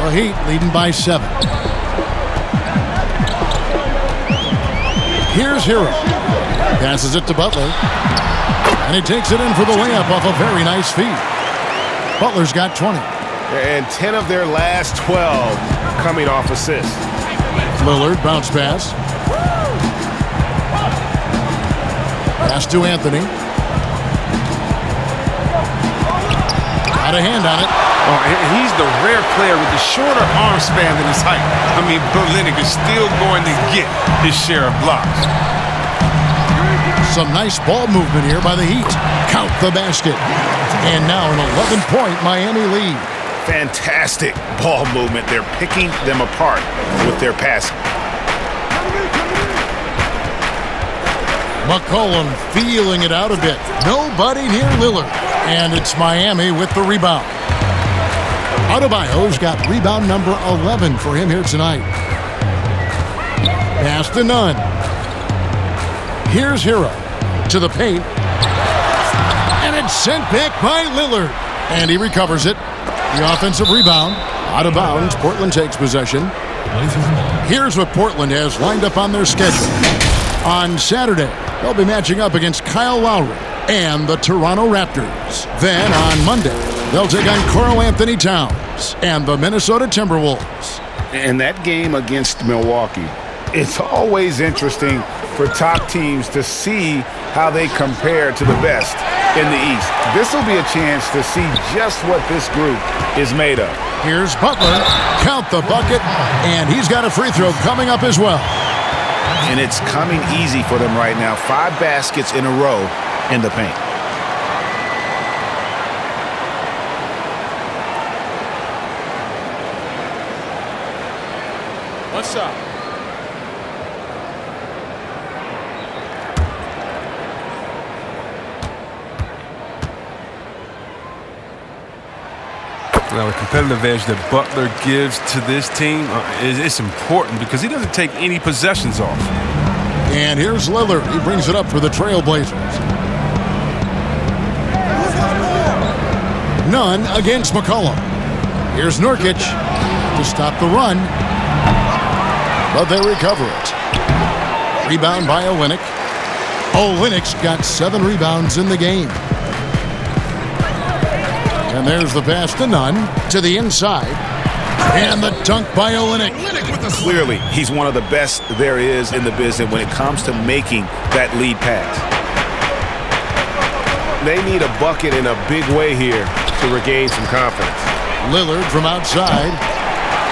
The Heat leading by 7. Here's Hero. Passes it to Butler. And he takes it in for the layup off a very nice feed. Butler's got 20. And 10 of their last 12 coming off assists. Lillard, bounce pass. Pass to Anthony. Got a hand on it. Oh, he's the rare player with the shorter arm span than his height. I mean, Berlinick is still going to get his share of blocks. Some nice ball movement here by the Heat. Count the basket. And now an 11-point Miami lead. Fantastic ball movement. They're picking them apart with their passing. McCollum feeling it out a bit. Nobody near Lillard. And it's Miami with the rebound. Adebayo's got rebound number 11 for him here tonight. Pass to Nunn. Here's Hero to the paint. And it's sent back by Lillard. And he recovers it. The offensive rebound. Out of bounds. Portland takes possession. Here's what Portland has lined up on their schedule. On Saturday, they'll be matching up against Kyle Lowry and the Toronto Raptors. Then on Monday, they'll take on Karl Anthony Towns and the Minnesota Timberwolves. And that game against Milwaukee, it's always interesting for top teams to see how they compare to the best in the East. This will be a chance to see just what this group is made of. Here's Butler. Count the bucket. And he's got a free throw coming up as well. And it's coming easy for them right now. 5 baskets in a row in the paint. What's up? Now, the competitive edge that Butler gives to this team is important because he doesn't take any possessions off. And here's Lillard. He brings it up for the Trailblazers. Nunn against McCollum. Here's Nurkic to stop the run. But they recover it. Rebound by Olynyk. Olynyk's got 7 rebounds in the game. And there's the pass to Nunn, to the inside. And the dunk by Olynyk. Clearly, he's one of the best there is in the business when it comes to making that lead pass. They need a bucket in a big way here to regain some confidence. Lillard from outside.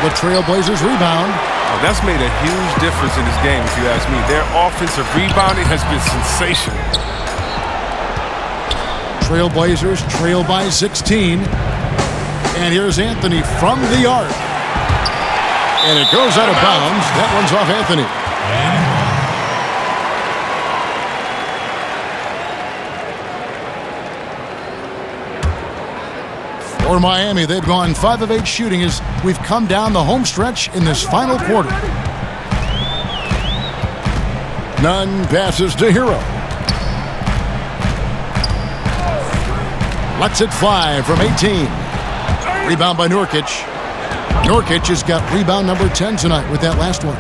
The Trailblazers rebound. Oh, that's made a huge difference in this game, if you ask me. Their offensive rebounding has been sensational. Trailblazers trail by 16. And here's Anthony from the arc. And it goes out of bounds. That one's off Anthony. For Miami, they've gone 5 of 8 shooting as we've come down the home stretch in this final quarter. Nunn passes to Hero. Lets it fly from 18. Rebound by Nurkic. Nurkic has got rebound number 10 tonight with that last one.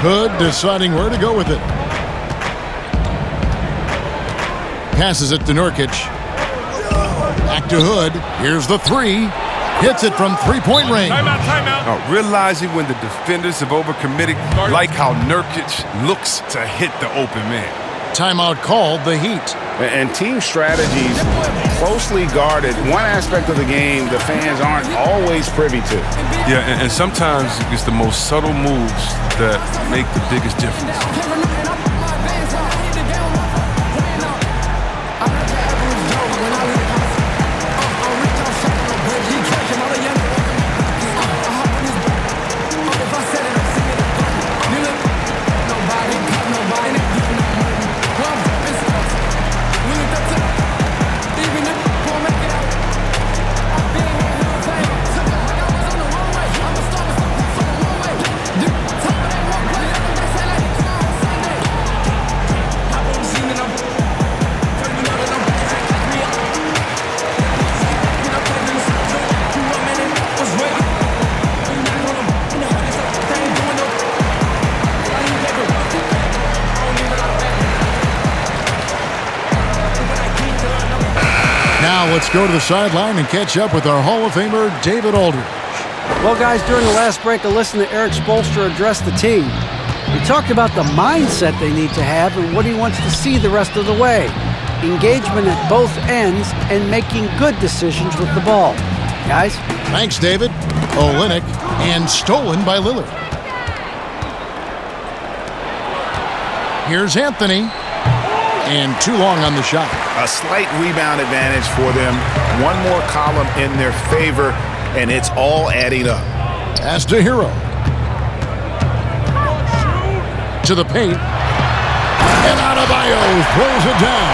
Hood deciding where to go with it. Passes it to Nurkic. Back to Hood. Here's the 3. Hits it from three-point range. Timeout. Realizing when the defenders have overcommitted, like how Nurkic looks to hit the open man. Timeout called, the Heat. And team strategies closely guarded. One aspect of the game the fans aren't always privy to. Yeah, and sometimes it's the most subtle moves that make the biggest difference. go to the sideline and catch up with our Hall of Famer, David Aldridge. Well, guys, during the last break, I listened to Eric Spoelstra address the team. He talked about the mindset they need to have and what he wants to see the rest of the way. Engagement at both ends and making good decisions with the ball. Guys? Thanks, David. Olynyk, and stolen by Lillard. Here's Anthony. And too long on the shot. A slight rebound advantage for them. One more column in their favor, and it's all adding up. Pass to Hero. To the paint. And Adebayo throws it down.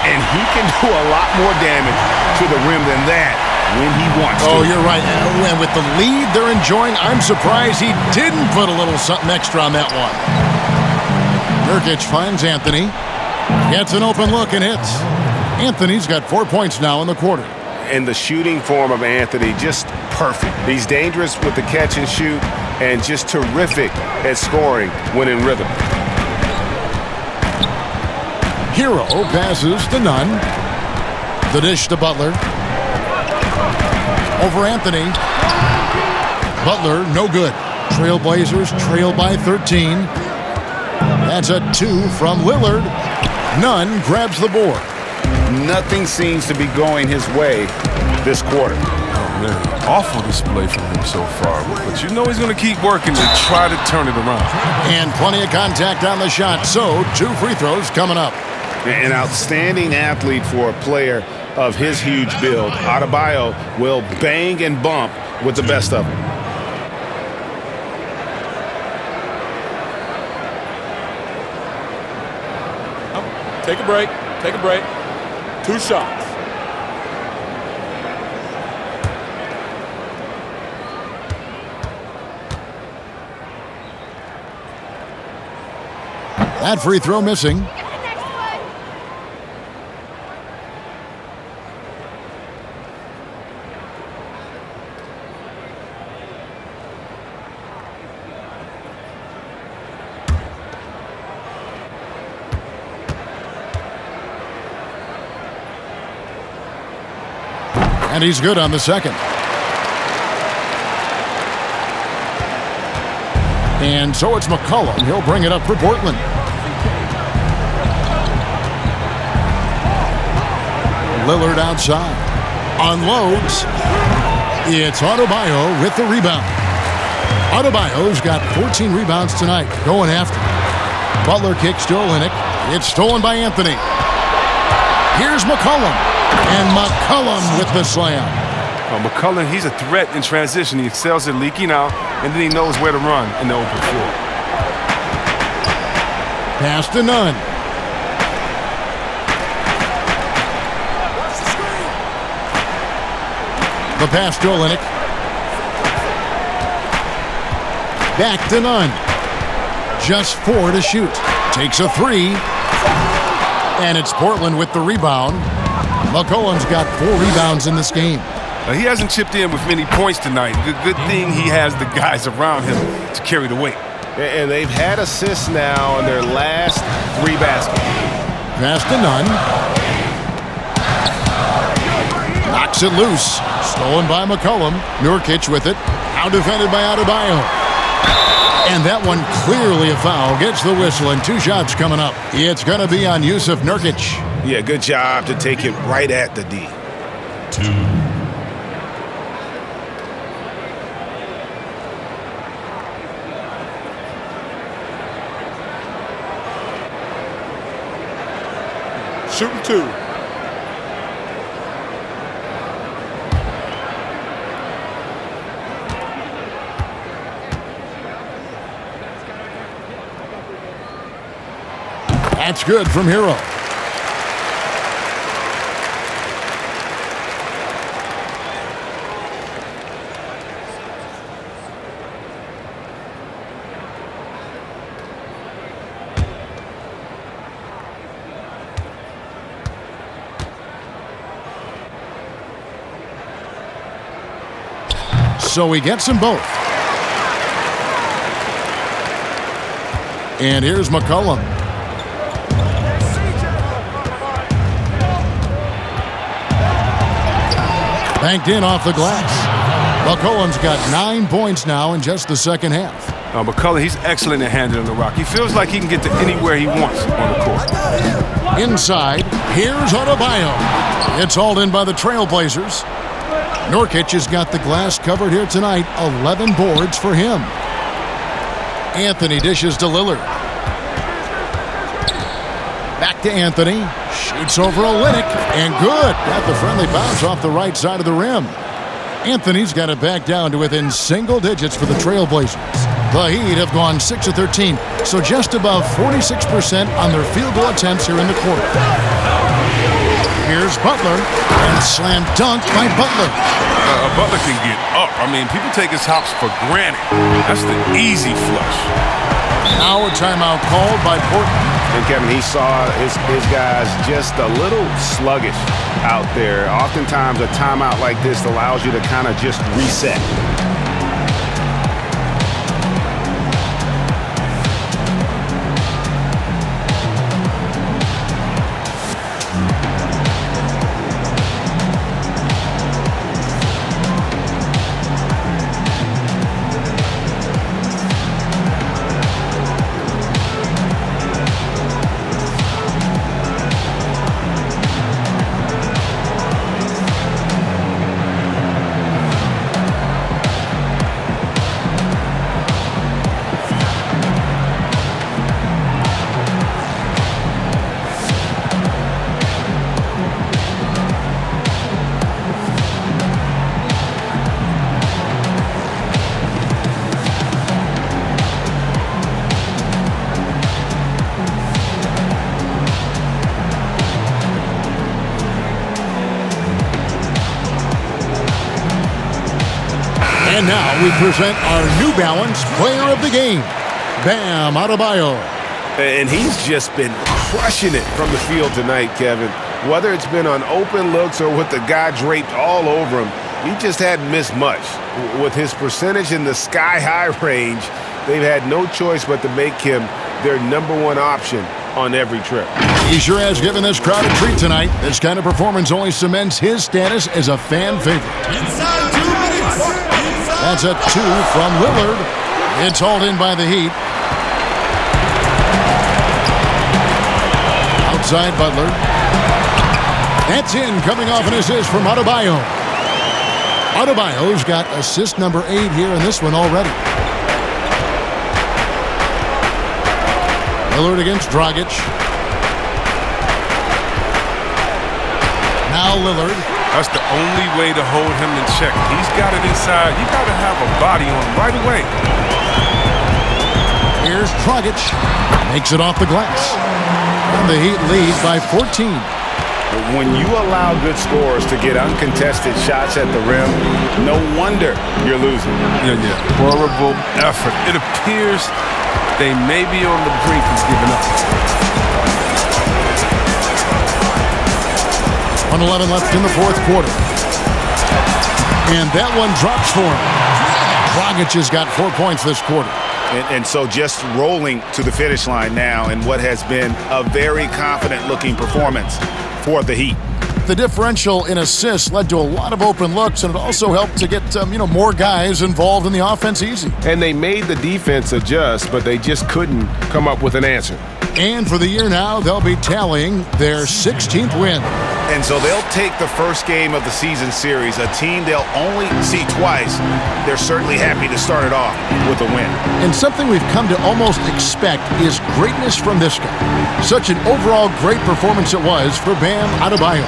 And he can do a lot more damage to the rim than that when he wants to. Oh, you're right. And with the lead they're enjoying, I'm surprised he didn't put a little something extra on that one. Nurkic finds Anthony. Gets an open look and hits. Anthony's got 4 points now in the quarter. And the shooting form of Anthony, just perfect. He's dangerous with the catch and shoot and just terrific at scoring when in rhythm. Hero passes to Nunn. The dish to Butler. Over Anthony. Butler, no good. Trailblazers trail by 13. That's a 2 from Lillard. Nunn grabs the board. Nothing seems to be going his way this quarter. Oh, man. Awful display from him so far. But you know he's going to keep working to try to turn it around. And plenty of contact on the shot. So, 2 free throws coming up. An outstanding athlete for a player of his huge build. Adebayo will bang and bump with the best of them. Take a break. Take a break. 2 shots. That free throw missing. And he's good on the second. And so it's McCollum. He'll bring it up for Portland. Lillard outside. Unloads. It's Adebayo with the rebound. Adebayo's got 14 rebounds tonight. Going after. Butler kicks to Olynyk. It's stolen by Anthony. Here's McCollum. And McCollum with the slam. McCollum, he's a threat in transition. He excels at leaking out, and then he knows where to run in the open floor. Pass to Nunn. The pass to Olynyk. Back to Nunn. Just 4 to shoot. Takes a 3. And it's Portland with the rebound. McCollum's got 4 rebounds in this game. He hasn't chipped in with many points tonight. Good thing he has the guys around him to carry the weight. And they've had assists now in their last 3 baskets. Pass to Nunn. Knocks it loose. Stolen by McCollum. Nurkic with it. Now defended by Adebayo. And that one clearly a foul. Gets the whistle and 2 shots coming up. It's going to be on Yusuf Nurkic. Yeah, good job to take it right at the D. 2. Shooting 2. That's good from Hero. So he gets them both. And here's McCollum. Banked in off the glass. McCollum's got 9 points now in just the second half. McCollum, he's excellent at handling the rock. He feels like he can get to anywhere he wants on the court. Inside, here's Adebayo. It's hauled in by the Trailblazers. Nurkic has got the glass covered here tonight. 11 boards for him. Anthony dishes to Lillard. Back to Anthony. Shoots over Olynyk. And good. Got the friendly bounce off the right side of the rim. Anthony's got it back down to within single digits for the Trailblazers. The Heat have gone 6 of 13, so just above 46% on their field goal attempts here in the quarter. Here's Butler, and slam dunk by Butler. Butler can get up. I mean, people take his hops for granted. That's the easy flush. Now a timeout called by Portland. And Kevin, he saw his guys just a little sluggish out there. Oftentimes a timeout like this allows you to kind of just reset. And now we present our New Balance Player of the Game, Bam Adebayo. And he's just been crushing it from the field tonight, Kevin. Whether it's been on open looks or with the guy draped all over him, he just hadn't missed much. With his percentage in the sky-high range, they've had no choice but to make him their #1 option on every trip. He sure has given this crowd a treat tonight. This kind of performance only cements his status as a fan favorite. Inside 2 minutes. That's a 2 from Lillard. It's hauled in by the Heat. Outside Butler. That's in, coming off an assist from Adebayo. Adebayo's got assist number 8 here in this one already. Lillard against Dragic. Now Lillard. That's the only way to hold him in check. He's got it inside. You got to have a body on him right away. Here's Dragic. Makes it off the glass. And the Heat lead by 14. When you allow good scorers to get uncontested shots at the rim, no wonder you're losing. Yeah. Horrible effort. It appears they may be on the brink of giving up. 1:11 left in the fourth quarter. And that one drops for him. Dragic has got 4 points this quarter. And so just rolling to the finish line now in what has been a very confident-looking performance for the Heat. The differential in assists led to a lot of open looks, and it also helped to get more guys involved in the offense easy. And they made the defense adjust, but they just couldn't come up with an answer. And for the year now, they'll be tallying their 16th win. And so they'll take the first game of the season series, a team they'll only see twice. They're certainly happy to start it off with a win. And something we've come to almost expect is greatness from this guy. Such an overall great performance it was for Bam Adebayo.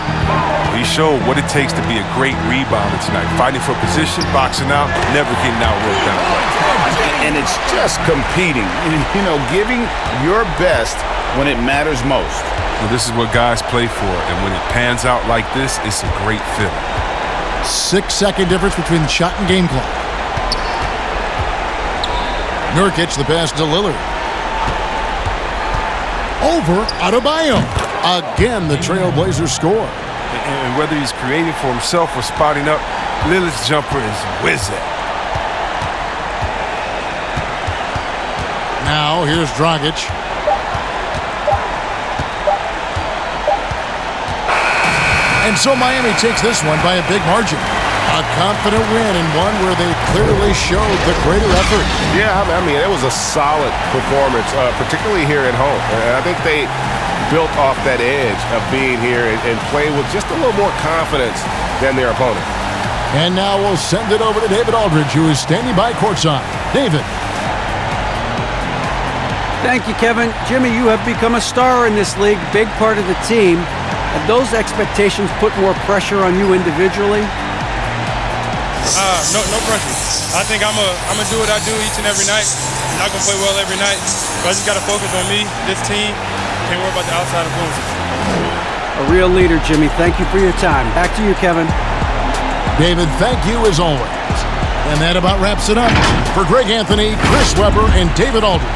He showed what it takes to be a great rebounder tonight. Fighting for position, boxing out, never getting outworked down the play. And it's just competing, giving your best when it matters most. Well, this is what guys play for, and when it pans out like this, it's a great feeling. 6-second difference between shot and game clock. Nurkic, the pass to Lillard. Over Adebayo. Again, the Trailblazers score. And whether he's creating for himself or spotting up, Lillard's jumper is whizzing. Now, here's Dragic. And so Miami takes this one by a big margin. A confident win and one where they clearly showed the greater effort. Yeah, I mean, it was a solid performance, particularly here at home. And I think they built off that edge of being here and played with just a little more confidence than their opponent. And now we'll send it over to David Aldridge, who is standing by courtside. David. Thank you, Kevin. Jimmy, you have become a star in this league, big part of the team. Have those expectations put more pressure on you individually? No pressure. I think I'm gonna do what I do each and every night. I'm not gonna play well every night, but I just gotta focus on me, this team. Can't worry about the outside influences. A real leader, Jimmy. Thank you for your time. Back to you, Kevin. David, thank you as always. And that about wraps it up. For Greg Anthony, Chris Webber, and David Aldridge,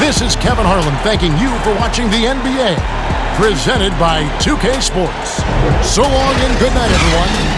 this is Kevin Harlan thanking you for watching the NBA, presented by 2K Sports. So long and good night, everyone.